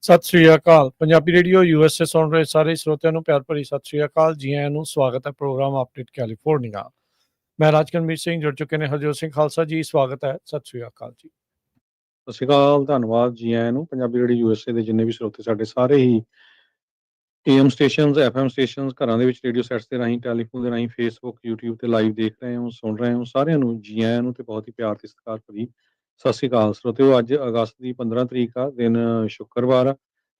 ਸਤਿ ਸ੍ਰੀ ਅਕਾਲ। Punjabi radio USA ਸੁਣ ਰਹੇ ਸਾਰੇ ਸਰੋਤਿਆਂ ਨੂੰ ਪਿਆਰ ਭਰੀ ਸਤਿ ਸ੍ਰੀ ਅਕਾਲ। ਜੀ ਆਇਆਂ ਨੂੰ ਸਵਾਗਤ ਹੈ ਪ੍ਰੋਗਰਾਮ ਅਪਡੇਟ ਕੈਲੀਫੋਰਨੀਆ। ਮੈਂ ਰਾਜਕਰਮੀਤ ਸਿੰਘ ਜੁੜ ਚੁੱਕੇ ਨੇ ਹਰਜੋਤ ਸਿੰਘ ਖਾਲਸਾ ਜੀ, ਸਵਾਗਤ ਹੈ। ਸਤਿ ਸ੍ਰੀ ਅਕਾਲ ਜੀ। ਸਤਿ ਸ਼੍ਰੀ ਅਕਾਲ, ਧੰਨਵਾਦ ਜੀ ਆਇਆਂ ਨੂੰ। ਪੰਜਾਬੀ ਰੇਡੀਓ USA ਦੇ ਜਿੰਨੇ ਵੀ ਸਰੋਤੇ ਸਾਡੇ ਸਾਰੇ ਹੀ AM ਸਟੇਸ਼ਨਸ, FM ਸਟੇਸ਼ਨਸ, ਘਰਾਂ ਦੇ ਵਿੱਚ ਰੇਡੀਓ ਸੈਟਸ ਦੇ ਰਾਹੀਂ, ਟੈਲੀਫੋਨ ਦੇ ਰਾਹੀਂ, ਫੇਸਬੁੱਕ, YouTube ਤੇ ਲਾਈਵ ਦੇਖ ਰਹੇ ਹੋ, ਸੁਣ ਰਹੇ ਹੋ, ਸਾਰਿਆਂ ਨੂੰ ਜੀ ਆਇਆਂ ਨੂੰ ਤੇ ਬਹੁਤ ਹੀ ਪਿਆਰ ਤੇ ਸਤਿਕਾਰ ਭਰੀ ਸਤਿ ਸ਼੍ਰੀ ਅਕਾਲ ਸਰੋਤਿਓ। ਅੱਜ ਅਗਸਤ ਦੀ 15 ਤਰੀਕ ਆ, ਦਿਨ ਸ਼ੁੱਕਰਵਾਰ ਆ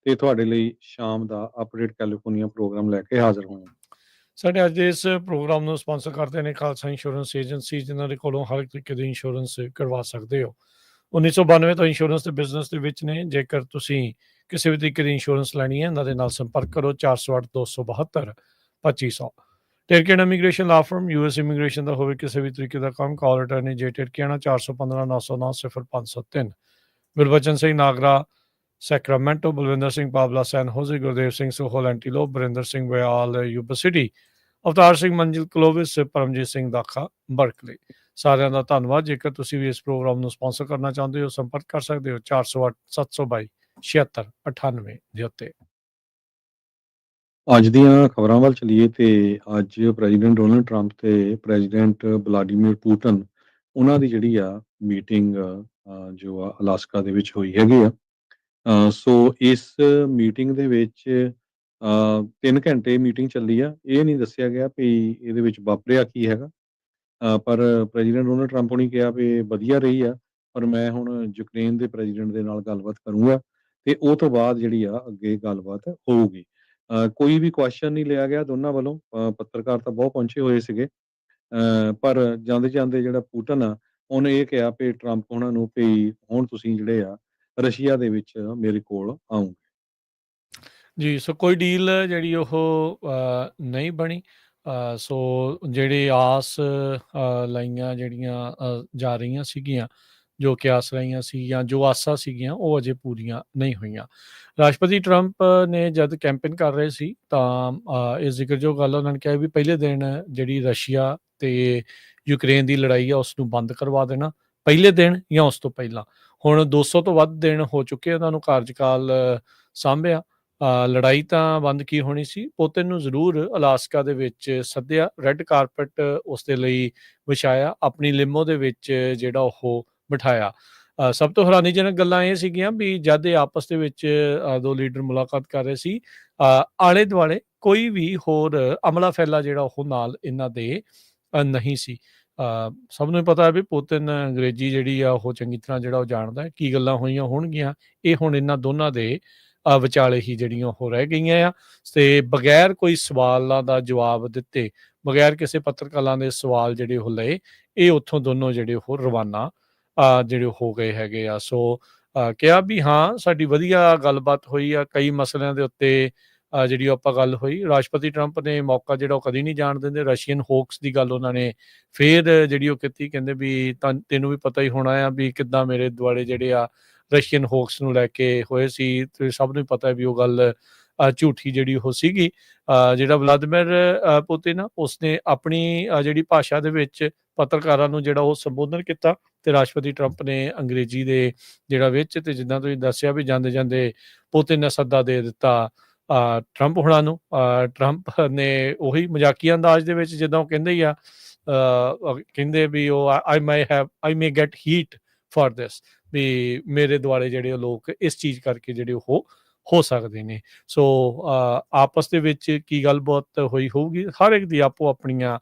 ਤੇ ਤੁਹਾਡੇ ਲਈ ਸ਼ਾਮ ਦਾ ਅਪਡੇਟ ਕੈਲੀਫੋਰਨੀਆ ਪ੍ਰੋਗਰਾਮ ਲੈ ਕੇ ਹਾਜ਼ਰ ਹੋਏ ਹਾਂ। ਸਾਡੇ ਅੱਜ ਦੇ ਇਸ ਪ੍ਰੋਗਰਾਮ ਨੂੰ ਸਪਾਂਸਰ ਕਰਦੇ ਨੇ ਖਾਲਸਾ ਇੰਸ਼ੋਰੈਂਸ ਏਜੰਸੀ, ਜਿਨ੍ਹਾਂ ਦੇ ਕੋਲੋਂ ਹਰ ਤਰੀਕੇ ਦੀ ਇੰਸ਼ੋਰੈਂਸ ਕਰਵਾ ਸਕਦੇ ਹੋ। 1992 ਤੋਂ ਇੰਸ਼ੋਰੈਂਸ ਦੇ ਬਿਜ਼ਨਸ ਦੇ ਵਿੱਚ ਨੇ। ਜੇਕਰ ਤੁਸੀਂ ਕਿਸੇ ਵੀ ਤਰੀਕੇ ਦੀ ਇੰਸ਼ੋਰੈਂਸ ਲੈਣੀ ਹੈ, ਇਹਨਾਂ ਦੇ ਨਾਲ ਸੰਪਰਕ ਕਰੋ 408 272 2500। ਟਿਰਕੀਆਨਾ ਇਮੀਗ੍ਰੇਸ਼ਨ ਲਾ ਫਰਮ, US ਇਮੀਗ੍ਰੇਸ਼ਨ ਦਾ ਹੋਵੇ ਕਿਸੇ ਵੀ ਤਰੀਕੇ ਦਾ ਕੰਮ, ਕਾਲ ਰਿਟਰਨੀ ਜੇ ਟਿਰਕੀਆਨਾ 415 909 0503। ਗੁਰਬਚਨ ਸਿੰਘ ਨਾਗਰਾ ਸੈਕਰਾਮੈਂਟੋ, ਬਲਵਿੰਦਰ ਸਿੰਘ ਪਾਬਲਾ ਸੈਨ ਹੋਜ਼ੇ, ਗੁਰਦੇਵ ਸਿੰਘ ਸੋਹਲ ਐਂਟੀਲੋਪ, ਬਰਿੰਦਰ ਸਿੰਘ ਵਿਆਲ ਯੂਬਾ ਸਿਟੀ, ਅਵਤਾਰ ਸਿੰਘ ਮੰਜ਼ਿਲ ਕਲੋਵਿਸ, ਪਰਮਜੀਤ ਸਿੰਘ ਦਾਖਾ ਬਰਕਲੀ। ਸਾਰਿਆਂ ਦਾ ਧੰਨਵਾਦ। ਜੇਕਰ ਤੁਸੀਂ ਵੀ ਇਸ ਪ੍ਰੋਗਰਾਮ ਨੂੰ ਸਪਾਂਸਰ ਕਰਨਾ ਚਾਹੁੰਦੇ ਹੋ, ਸੰਪਰਕ ਕਰ ਸਕਦੇ ਹੋ 408 722 7698 ਦੇ ਉੱਤੇ। ਅੱਜ ਦੀਆਂ ਖਬਰਾਂ ਵੱਲ ਚਲੀਏ ਤੇ ਅੱਜ ਪ੍ਰੈਜ਼ੀਡੈਂਟ ਡੋਨਲਡ ਟਰੰਪ ਤੇ ਪ੍ਰੈਜ਼ੀਡੈਂਟ ਵਲਾਡੀਮੀਰ ਪੁਟਿਨ, ਉਹਨਾਂ ਦੀ ਜਿਹੜੀ ਆ ਮੀਟਿੰਗ ਜੋ ਆ ਅਲਾਸਕਾ ਦੇ ਵਿੱਚ ਹੋਈ ਹੈਗੀ ਆ। ਸੋ ਇਸ ਮੀਟਿੰਗ ਦੇ ਵਿੱਚ 3 ਘੰਟੇ ਮੀਟਿੰਗ ਚੱਲੀ ਆ। ਇਹ ਨਹੀਂ ਦੱਸਿਆ ਗਿਆ ਵੀ ਇਹਦੇ ਵਿੱਚ ਵਾਪਰਿਆ ਕੀ ਹੈਗਾ, ਪਰ ਪ੍ਰੈਜ਼ੀਡੈਂਟ ਡੋਨਲਡ ਟਰੰਪ ਨੇ ਕਿਹਾ ਵੀ ਵਧੀਆ ਰਹੀ ਆ, ਪਰ ਮੈਂ ਹੁਣ ਯੂਕਰੇਨ ਦੇ ਪ੍ਰੈਜ਼ੀਡੈਂਟ ਦੇ ਨਾਲ ਗੱਲਬਾਤ ਕਰੂੰਗਾ ਤੇ ਉਹ ਤੋਂ ਬਾਅਦ ਜਿਹੜੀ ਆ ਅੱਗੇ ਗੱਲਬਾਤ ਹੋਊਗੀ। ਕੋਈ ਵੀ ਕੁਐਸਚਨ ਨਹੀਂ ਲਿਆ ਗਿਆ ਦੋਨਾਂ ਵੱਲੋਂ। ਪੱਤਰਕਾਰ ਤਾਂ ਬਹੁਤ ਪਹੁੰਚੇ ਹੋਏ ਸੀਗੇ, ਪਰ ਜਾਂਦੇ ਜਾਂਦੇ ਜਿਹੜਾ ਪੁਟਿਨ ਆ ਉਹਨੇ ਇਹ ਕਿਹਾ ਵੀ ਟਰੰਪ ਉਹਨਾਂ ਨੂੰ ਵੀ ਹੁਣ ਤੁਸੀਂ ਜਿਹੜੇ ਆ ਰਸ਼ੀਆ ਦੇ ਵਿੱਚ ਮੇਰੇ ਕੋਲ ਆਉਂਗੇ। ਜੀ, ਸੋ ਕੋਈ ਡੀਲ ਜਿਹੜੀ ਉਹ ਨਹੀਂ ਬਣੀ। ਸੋ ਜਿਹੜੇ ਆਸ ਲਾਈਆਂ ਜਿਹੜੀਆਂ ਜਾ ਰਹੀਆਂ ਸੀਗੀਆਂ, ਜੋ ਕਿ ਆਸ ਲਾਈਆਂ ਸੀ ਜਾਂ ਜੋ ਆਸਾਂ ਸੀਗੀਆਂ, ਉਹ ਅਜੇ ਪੂਰੀਆਂ ਨਹੀਂ ਹੋਈਆਂ। ਰਾਸ਼ਟਰਪਤੀ ਟਰੰਪ ਨੇ ਜਦ ਕੈਂਪੇਨ ਕਰ ਰਹੇ ਸੀ ਤਾਂ ਇਹ ਜ਼ਿਕਰਯੋਗ ਗੱਲ ਉਹਨਾਂ ਨੇ ਕਿਹਾ ਵੀ ਪਹਿਲੇ ਦਿਨ ਜਿਹੜੀ ਰਸ਼ੀਆ ਤੇ ਯੂਕਰੇਨ ਦੀ ਲੜਾਈ ਆ ਉਸ ਨੂੰ ਬੰਦ ਕਰਵਾ ਦੇਣਾ, ਪਹਿਲੇ ਦਿਨ ਜਾਂ ਉਸ ਤੋਂ ਪਹਿਲਾਂ। ਹੁਣ 200 ਤੋਂ ਵੱਧ ਦਿਨ ਹੋ ਚੁੱਕੇ ਉਹਨਾਂ ਨੂੰ ਕਾਰਜਕਾਲ ਸਾਂਭਿਆ। ਲੜਾਈ ਤਾਂ ਬੰਦ ਕੀ ਹੋਣੀ ਸੀ। ਪੁਤਿਨ ਨੂੰ ਜ਼ਰੂਰ ਅਲਾਸਕਾ ਦੇ ਵਿੱਚ ਸੱਦਿਆ, ਰੈੱਡ ਕਾਰਪਟ ਉਸ ਦੇ ਲਈ ਵਿਛਾਇਆ, ਆਪਣੀ ਲਿਮੋ ਦੇ ਵਿੱਚ ਜਿਹੜਾ ਉਹ ਬਿਠਾਇਆ। ਸਭ ਤੋਂ ਹੈਰਾਨੀਜਨਕ ਗੱਲਾਂ ਇਹ ਸੀਗੀਆਂ ਵੀ ਜਦ ਇਹ ਆਪਸ ਦੇ ਵਿੱਚ ਦੋ ਲੀਡਰ ਮੁਲਾਕਾਤ ਕਰ ਰਹੇ ਸੀ, ਆਲੇ ਦੁਆਲੇ ਕੋਈ ਵੀ ਹੋਰ ਅਮਲਾ ਫੈਲਾ ਜਿਹੜਾ ਉਹ ਨਾਲ ਇਹਨਾਂ ਦੇ ਨਹੀਂ ਸੀ। ਸਭ ਨੂੰ ਪਤਾ ਹੈ ਵੀ ਪੁਤਿਨ ਅੰਗਰੇਜ਼ੀ ਜਿਹੜੀ ਆ ਉਹ ਚੰਗੀ ਤਰ੍ਹਾਂ ਜਿਹੜਾ ਉਹ ਜਾਣਦਾ ਹੈ। ਕੀ ਗੱਲਾਂ ਹੋਈਆਂ ਹੋਣਗੀਆਂ ਇਹ ਹੁਣ ਇਹਨਾਂ ਦੋਨਾਂ ਦੇ ਵਿਚਾਲੇ ਹੀ ਜਿਹੜੀਆਂ ਉਹ ਰਹਿ ਗਈਆਂ ਆ। ਤੇ ਬਗੈਰ ਕੋਈ ਸਵਾਲਾਂ ਦਾ ਜਵਾਬ ਦਿੱਤੇ, ਬਗੈਰ ਕਿਸੇ ਪੱਤਰਕਾਰਾਂ ਦੇ ਸਵਾਲ ਜਿਹੜੇ ਉਹ ਲਏ, ਇਹ ਉੱਥੋਂ ਦੋਨੋਂ ਜਿਹੜੇ ਉਹ ਰਵਾਨਾ ਜਿਹੜੇ ਹੋ ਗਏ ਹੈਗੇ ਆ। ਸੋ ਕਿਹਾ ਵੀ ਹਾਂ ਸਾਡੀ ਵਧੀਆ ਗੱਲਬਾਤ ਹੋਈ ਆ ਕਈ ਮਸਲਿਆਂ ਦੇ ਉੱਤੇ। ਜਿਹੜੀ ਆਪਾਂ ਗੱਲ ਹੋਈ, ਰਾਸ਼ਟਰਪਤੀ ਟਰੰਪ ਨੇ ਮੌਕਾ ਜਿਹੜਾ ਉਹ ਕਦੀ ਨਹੀਂ ਜਾਣ ਦਿੰਦੇ। ਰਸ਼ੀਅਨ ਹੋਕਸ ਦੀ ਗੱਲ ਉਹਨਾਂ ਨੇ ਫੇਰ ਜਿਹੜੀ ਉਹ ਕੀਤੀ, ਕਹਿੰਦੇ ਵੀ ਤੈਨੂੰ ਵੀ ਪਤਾ ਹੀ ਹੋਣਾ ਆ ਵੀ ਕਿੱਦਾਂ ਮੇਰੇ ਦੁਆਲੇ ਜਿਹੜੇ ਆ ਰਸ਼ੀਅਨ ਹੋਕਸ ਨੂੰ ਲੈ ਕੇ ਹੋਏ ਸੀ, ਤੇ ਸਭ ਨੂੰ ਪਤਾ ਵੀ ਉਹ ਗੱਲ ਝੂਠੀ ਜਿਹੜੀ ਉਹ ਸੀਗੀ। ਜਿਹੜਾ ਵਲਾਦੀਮੀਰ ਪੁਤਿਨ ਆ ਉਸਨੇ ਆਪਣੀ ਜਿਹੜੀ ਭਾਸ਼ਾ ਦੇ ਵਿੱਚ ਪੱਤਰਕਾਰਾਂ ਨੂੰ ਜਿਹੜਾ ਉਹ ਸੰਬੋਧਨ ਕੀਤਾ, ਤੇ ਰਾਸ਼ਟਰਪਤੀ ਟਰੰਪ ਨੇ ਅੰਗਰੇਜ਼ੀ ਦੇ ਜਿਹੜਾ ਵਿੱਚ, ਤੇ ਜਿੱਦਾਂ ਤੁਸੀਂ ਦੱਸਿਆ ਵੀ ਜਾਂਦੇ ਜਾਂਦੇ ਪੁਤਿਨ ਨੇ ਸੱਦਾ ਦੇ ਦਿੱਤਾ ਟਰੰਪ ਹੁਣਾਂ ਨੂੰ। ਟਰੰਪ ਨੇ ਉਹੀ ਮਜ਼ਾਕੀਆ ਅੰਦਾਜ਼ ਦੇ ਵਿੱਚ ਜਿੱਦਾਂ ਉਹ ਕਹਿੰਦੇ ਹੀ ਆ, ਕਹਿੰਦੇ ਵੀ ਉਹ ਆਈ ਮੇ ਗੈਟ ਹੀਟ ਫॉर ਦਿਸ, ਵੀ ਮੇਰੇ ਦੁਆਲੇ ਜਿਹੜੇ ਲੋਕ ਇਸ ਚੀਜ਼ ਕਰਕੇ ਜਿਹੜੇ ਉਹ ਹੋ ਸਕਦੇ ਨੇ। ਸੋ ਆਪਸ ਦੇ ਵਿੱਚ ਕੀ ਗੱਲਬਾਤ ਹੋਈ ਹੋਊਗੀ, ਹਰ ਇੱਕ ਦੀ ਆਪੋ ਆਪਣੀਆਂ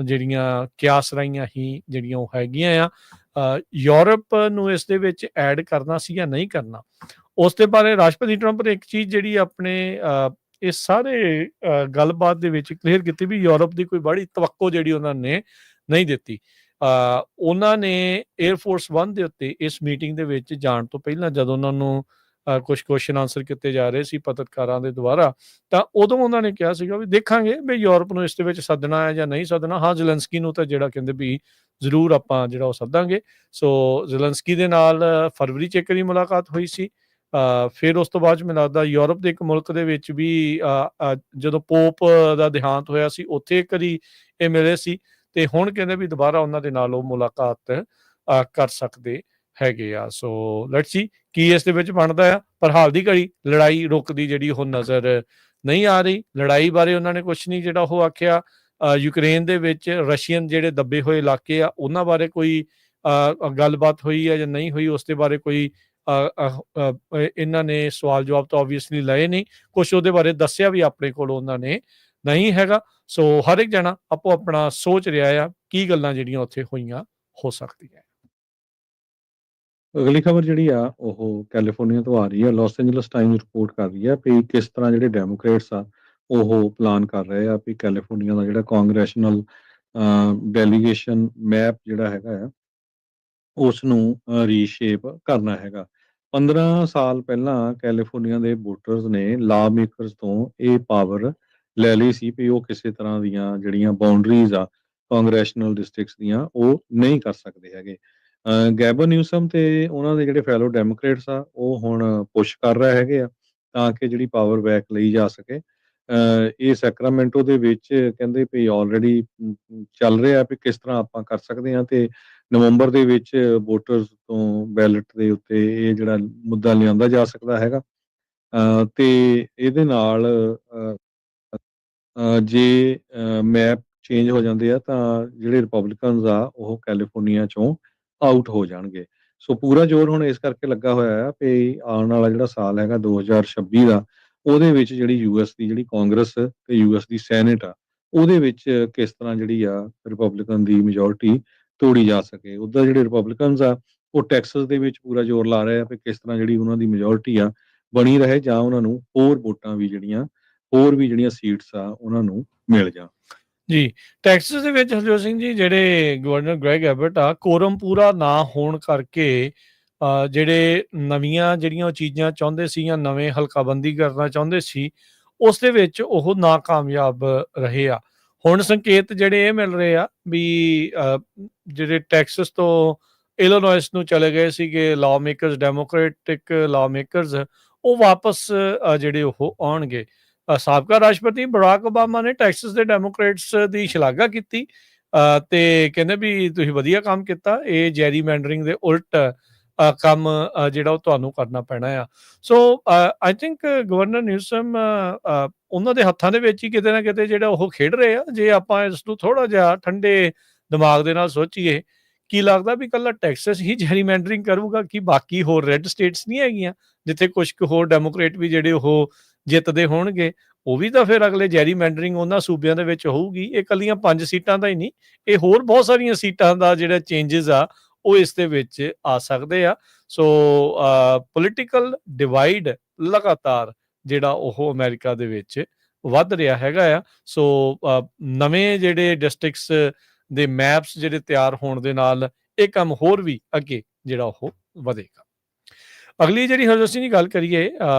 ਜਿਹੜੀਆਂ ਕਿਆਸ ਰਾਈਆਂ ਹੀ ਜਿਹੜੀਆਂ ਉਹ ਹੈਗੀਆਂ ਆ। ਯੂਰਪ ਨੂੰ ਇਸ ਦੇ ਵਿੱਚ ਐਡ ਕਰਨਾ ਸੀ ਜਾਂ ਨਹੀਂ ਕਰਨਾ, ਉਸ ਦੇ ਬਾਰੇ ਰਾਸ਼ਟਰਪਤੀ ਟਰੰਪ ਨੇ ਇੱਕ ਚੀਜ਼ ਜਿਹੜੀ ਆਪਣੇ ਇਸ ਸਾਰੇ ਗੱਲਬਾਤ ਦੇ ਵਿੱਚ ਕਲੀਅਰ ਕੀਤੀ ਵੀ ਯੂਰਪ ਦੀ ਕੋਈ ਬੜੀ ਤਵੱਕੋ ਜਿਹੜੀ ਉਹਨਾਂ ਨੇ ਨਹੀਂ ਦਿੱਤੀ। ਉਹਨਾਂ ਨੇ 에ਅਰਫੋਰਸ 1 ਦੇ ਉੱਤੇ ਇਸ ਮੀਟਿੰਗ ਦੇ ਵਿੱਚ ਜਾਣ ਤੋਂ ਪਹਿਲਾਂ ਜਦੋਂ ਉਹਨਾਂ ਨੂੰ ਕੁਝ ਕੁਐਸਚਨ ਆਨਸਰ ਕੀਤੇ ਜਾ ਰਹੇ ਸੀ ਪੱਤਰਕਾਰਾਂ ਦੇ ਦੁਆਰਾ, ਤਾਂ ਉਦੋਂ ਉਹਨਾਂ ਨੇ ਕਿਹਾ ਸੀਗਾ ਵੀ ਦੇਖਾਂਗੇ ਵੀ ਯੂਰਪ ਨੂੰ ਇਸ ਦੇ ਵਿੱਚ ਸੱਦਣਾ ਹੈ ਜਾਂ ਨਹੀਂ ਸੱਦਣਾ। ਹਾਂ, ਜ਼ੇਲੈਂਸਕੀ ਨੂੰ ਤਾਂ ਜਿਹੜਾ ਕਹਿੰਦੇ ਵੀ ਜ਼ਰੂਰ ਆਪਾਂ ਜਿਹੜਾ ਉਹ ਸੱਦਾਂਗੇ। ਸੋ ਜ਼ੇਲੈਂਸਕੀ ਦੇ ਨਾਲ ਫਰਵਰੀ 'ਚ ਇੱਕ ਵਾਰੀ ਮੁਲਾਕਾਤ ਹੋਈ ਸੀ। ਫਿਰ ਉਸ ਤੋਂ ਬਾਅਦ 'ਚ ਮੈਨੂੰ ਲੱਗਦਾ ਯੂਰਪ ਦੇ ਇੱਕ ਮੁਲਕ ਦੇ ਵਿੱਚ ਵੀ ਜਦੋਂ ਪੋਪ ਦਾ ਦੇਹਾਂਤ ਹੋਇਆ ਸੀ ਉੱਥੇ ਇੱਕ ਵਾਰੀ ਇਹ ਮਿਲੇ ਸੀ, ਤੇ ਹੁਣ ਕਹਿੰਦੇ ਵੀ ਦੁਬਾਰਾ ਉਹਨਾਂ ਦੇ ਨਾਲ ਉਹ ਮੁਲਾਕਾਤ ਕਰ ਸਕਦੇ ਹੈਗੇ ਆ। ਸੋ ਲੈਟਸ ਸੀ ਕੀ ਇਸ ਦੇ ਵਿੱਚ ਬਣਦਾ ਆ, ਪਰ ਹਾਲ ਦੀ ਘੜੀ ਲੜਾਈ ਰੁਕਦੀ ਜਿਹੜੀ ਉਹ ਨਜ਼ਰ ਨਹੀਂ ਆ ਰਹੀ। ਲੜਾਈ ਬਾਰੇ ਉਹਨਾਂ ਨੇ ਕੁਛ ਨਹੀਂ ਜਿਹੜਾ ਉਹ ਆਖਿਆ। ਯੂਕਰੇਨ ਦੇ ਵਿੱਚ ਰਸ਼ੀਅਨ ਜਿਹੜੇ ਦੱਬੇ ਹੋਏ ਇਲਾਕੇ ਆ ਉਹਨਾਂ ਬਾਰੇ ਕੋਈ ਗੱਲਬਾਤ ਹੋਈ ਹੈ ਜਾਂ ਨਹੀਂ ਹੋਈ, ਉਸ ਦੇ ਬਾਰੇ ਕੋਈ ਇਹਨਾਂ ਨੇ ਸਵਾਲ ਜਵਾਬ ਤਾਂ ਓਬਵੀਅਸਲੀ ਲਏ ਨਹੀਂ। ਕੁਛ ਉਹਦੇ ਬਾਰੇ ਦੱਸਿਆ ਵੀ ਆਪਣੇ ਕੋਲ ਉਹਨਾਂ ਨੇ ਨਹੀਂ ਹੈਗਾ। ਸੋ ਹਰ ਇੱਕ ਜਣਾ ਆਪੋ ਆਪਣਾ ਸੋਚ ਰਿਹਾ ਆ ਕੀ ਗੱਲਾਂ ਜਿਹੜੀਆਂ ਉੱਥੇ ਹੋਈਆਂ ਹੋ ਸਕਦੀਆਂ। ਅਗਲੀ ਖਬਰ ਜਿਹੜੀ ਆ ਉਹ ਕੈਲੀਫੋਰਨੀਆ ਤੋਂ ਆ ਰਹੀ ਹੈ। ਲਾਸ ਐਂਜਲਸ ਟਾਈਮਜ਼ ਰਿਪੋਰਟ ਕਰ ਰਹੀ ਹੈ ਵੀ ਕਿਸ ਤਰ੍ਹਾਂ ਜਿਹੜੇ ਡੈਮੋਕ੍ਰੇਟਸ ਆ ਉਹ ਪਲਾਨ ਕਰ ਰਹੇ ਆ ਵੀ ਕੈਲੀਫੋਰਨੀਆ ਦਾ ਜਿਹੜਾ ਕਾਂਗਰੈਸ਼ਨਲ ਡੈਲੀਗੇਸ਼ਨ ਮੈਪ ਜਿਹੜਾ ਹੈਗਾ ਆ ਉਸ ਨੂੰ ਰੀਸ਼ੇਪ ਕਰਨਾ ਹੈਗਾ। 15 ਸਾਲ ਪਹਿਲਾਂ ਕੈਲੀਫੋਰਨੀਆ ਦੇ ਵੋਟਰਸ ਨੇ ਲਾ ਮੇਕਰਸ ਤੋਂ ਇਹ ਪਾਵਰ ਲੈ ਲਈ ਸੀ ਵੀ ਉਹ ਕਿਸੇ ਤਰ੍ਹਾਂ ਦੀਆਂ ਜਿਹੜੀਆਂ ਬਾਉਂਡਰੀਜ਼ ਆ ਕਾਂਗਰੈਸ਼ਨਲ ਡਿਸਟ੍ਰਿਕਟਸ ਦੀਆਂ ਉਹ ਨਹੀਂ ਕਰ ਸਕਦੇ ਹੈਗੇ। ਗੈਬਨ ਨਿਊਸਮ ਤੇ ਉਹਨਾਂ ਦੇ ਜਿਹੜੇ ਫੈਲੋ ਡੈਮੋਕ੍ਰੇਟਸ ਆ ਉਹ ਹੁਣ ਪੁਸ਼ ਕਰ ਰਹੇ ਹੈਗੇ ਆ ਤਾਂ ਕਿ ਜਿਹੜੀ ਪਾਵਰ ਬੈਕ ਲਈ ਜਾ ਸਕੇ। ਇਹ ਸੈਕਰਾਮੈਂਟੋ ਦੇ ਵਿੱਚ ਕਹਿੰਦੇ ਵੀ ਆਲਰੇਡੀ ਚੱਲ ਰਿਹਾ ਵੀ ਕਿਸ ਤਰ੍ਹਾਂ ਆਪਾਂ ਕਰ ਸਕਦੇ ਹਾਂ ਤੇ ਨਵੰਬਰ ਦੇ ਵਿੱਚ ਵੋਟਰਸ ਤੋਂ ਬੈਲਟ ਦੇ ਉੱਤੇ ਇਹ ਜਿਹੜਾ ਮੁੱਦਾ ਲਿਆਂਦਾ ਜਾ ਸਕਦਾ ਹੈਗਾ। ਤੇ ਇਹਦੇ ਨਾਲ ਜੇ ਮੈਪ ਚੇਂਜ ਹੋ ਜਾਂਦੇ ਆ ਤਾਂ ਜਿਹੜੇ ਰਿਪਬਲਿਕਨਸ ਆ ਉਹ ਕੈਲੀਫੋਰਨੀਆ ਚੋਂ ਆਊਟ ਹੋ ਜਾਣਗੇ। ਸੋ ਪੂਰਾ ਜ਼ੋਰ ਹੁਣ ਇਸ ਕਰਕੇ ਲੱਗਾ ਹੋਇਆ ਆ ਵੀ ਆਉਣ ਵਾਲਾ ਜਿਹੜਾ ਸਾਲ ਹੈਗਾ 2026 ਦਾ ਉਹਦੇ ਵਿੱਚ ਜਿਹੜੀ ਯੂਐਸ ਦੀ ਜਿਹੜੀ ਕਾਂਗਰਸ ਤੇ ਯੂਐਸ ਦੀ ਸੈਨੇਟ ਆ ਉਹਦੇ ਵਿੱਚ ਕਿਸ ਤਰ੍ਹਾਂ ਜਿਹੜੀ ਆ ਰਿਪਬਲਿਕਨ ਦੀ ਮੈਜੋਰਟੀ ਤੋੜੀ ਜਾ ਸਕੇ। ਉੱਦਾਂ ਜਿਹੜੇ ਰਿਪਬਲਿਕਨਸ ਆ ਉਹ ਟੈਕਸਸ ਦੇ ਵਿੱਚ ਪੂਰਾ ਜ਼ੋਰ ਲਾ ਰਹੇ ਆ ਵੀ ਕਿਸ ਤਰ੍ਹਾਂ ਜਿਹੜੀ ਉਹਨਾਂ ਦੀ ਮੈਜੋਰਟੀ ਆ ਬਣੀ ਰਹੇ ਜਾਂ ਉਹਨਾਂ ਨੂੰ ਹੋਰ ਵੋਟਾਂ ਵੀ ਜਿਹੜੀਆਂ ਸੀਟਸ ਆ ਉਹਨਾਂ ਨੂੰ ਮਿਲ ਜਾਣ। ਜੀ, ਟੈਕਸਸ ਦੇ ਵਿੱਚ ਹਰਜੋਤ ਸਿੰਘ ਜੀ ਜਿਹੜੇ ਗਵਰਨਰ ਗ੍ਰੈਗ ਐਬਟ ਆ ਕੋਰਮ ਪੂਰਾ ਨਾ ਹੋਣ ਕਰਕੇ ਜਿਹੜੇ ਨਵੀਆਂ ਜਿਹੜੀਆਂ ਉਹ ਚੀਜ਼ਾਂ ਚਾਹੁੰਦੇ ਸੀ ਜਾਂ ਨਵੇਂ ਹਲਕਾਬੰਦੀ ਕਰਨਾ ਚਾਹੁੰਦੇ ਸੀ ਉਸ ਦੇ ਵਿੱਚ ਉਹ ਨਾਕਾਮਯਾਬ ਰਹੇ ਆ। ਹੁਣ ਸੰਕੇਤ ਜਿਹੜੇ ਇਹ ਮਿਲ ਰਹੇ ਆ ਵੀ ਜਿਹੜੇ ਟੈਕਸਸ ਤੋਂ ਇਲੀਨੋਇਸ ਨੂੰ ਚਲੇ ਗਏ ਸੀਗੇ law makers, democratic law makers, ਉਹ ਵਾਪਸ ਜਿਹੜੇ ਉਹ ਆਉਣਗੇ। ਸਾਬਕਾ ਰਾਸ਼ਟਰਪਤੀ ਬਰਾਕ ਓਬਾਮਾ ਨੇ ਟੈਕਸਸ ਦੇ ਡੈਮੋਕ੍ਰੇਟਸ ਦੀ ਸ਼ਲਾਘਾ ਕੀਤੀ ਤੇ ਕਹਿੰਦੇ ਵੀ ਤੁਸੀਂ ਵਧੀਆ ਕੰਮ ਕੀਤਾ, ਇਹ ਜੈਰੀ ਮੈਂਡਰਿੰਗ ਦੇ ਉਲਟ ਕੰਮ ਜਿਹੜਾ ਉਹ ਤੁਹਾਨੂੰ ਕਰਨਾ ਪੈਣਾ ਆ। ਸੋ ਆਈ ਥਿੰਕ ਗਵਰਨਰ ਨਿਊਸਮ ਉਹਨਾਂ ਦੇ ਹੱਥਾਂ ਦੇ ਵਿੱਚ ਹੀ ਕਿਤੇ ਨਾ ਕਿਤੇ ਜਿਹੜਾ ਉਹ ਖੇਡ ਰਹੇ ਆ। ਜੇ ਆਪਾਂ ਇਸ ਨੂੰ ਥੋੜਾ ਜਿਹਾ ਠੰਡੇ ਦਿਮਾਗ ਦੇ ਨਾਲ ਸੋਚੀਏ, ਕੀ ਲੱਗਦਾ ਵੀ ਇਕੱਲਾ ਟੈਕਸਸ ਹੀ ਜੈਰੀ ਮੈਂਡਰਿੰਗ ਕਰੂਗਾ ਕਿ ਬਾਕੀ ਹੋਰ ਰੈੱਡ ਸਟੇਟਸ ਨਹੀਂ ਹੈਗੀਆਂ ਜਿੱਥੇ ਕੁਝ ਕੁ ਹੋਰ ਡੈਮੋਕ੍ਰੇਟ ਵੀ ਜਿਹੜੇ ਉਹ ਜਿੱਤਦੇ ਹੋਣਗੇ, ਉਹ ਵੀ ਤਾਂ ਫਿਰ ਅਗਲੇ ਜੈਰੀ ਮੈਂਡਰਿੰਗ ਉਹਨਾਂ ਸੂਬਿਆਂ ਦੇ ਵਿੱਚ ਹੋਊਗੀ। ਇਹ ਇਕੱਲੀਆਂ 5 ਸੀਟਾਂ ਦਾ ਹੀ ਨਹੀਂ, ਇਹ ਹੋਰ ਬਹੁਤ ਸਾਰੀਆਂ ਸੀਟਾਂ ਦਾ ਜਿਹੜਾ ਚੇਂਜਸ ਆ ਉਹ ਇਸ ਦੇ ਵਿੱਚ ਆ ਸਕਦੇ ਆ। ਸੋ ਪੋਲੀਟੀਕਲ ਡਿਵਾਈਡ ਲਗਾਤਾਰ ਜਿਹੜਾ ਉਹ ਅਮਰੀਕਾ ਦੇ ਵਿੱਚ ਵੱਧ ਰਿਹਾ ਹੈਗਾ ਆ। ਸੋ ਨਵੇਂ ਜਿਹੜੇ ਡਿਸਟ੍ਰਿਕਟਸ ਦੇ ਮੈਪਸ ਜਿਹੜੇ ਤਿਆਰ ਹੋਣ ਦੇ ਨਾਲ ਇਹ ਕੰਮ ਹੋਰ ਵੀ ਅੱਗੇ ਜਿਹੜਾ ਉਹ ਵਧੇਗਾ। ਅਗਲੀ ਜਿਹੜੀ ਹਰਜੋਤ ਸਿੰਘ ਦੀ ਗੱਲ ਕਰੀਏ,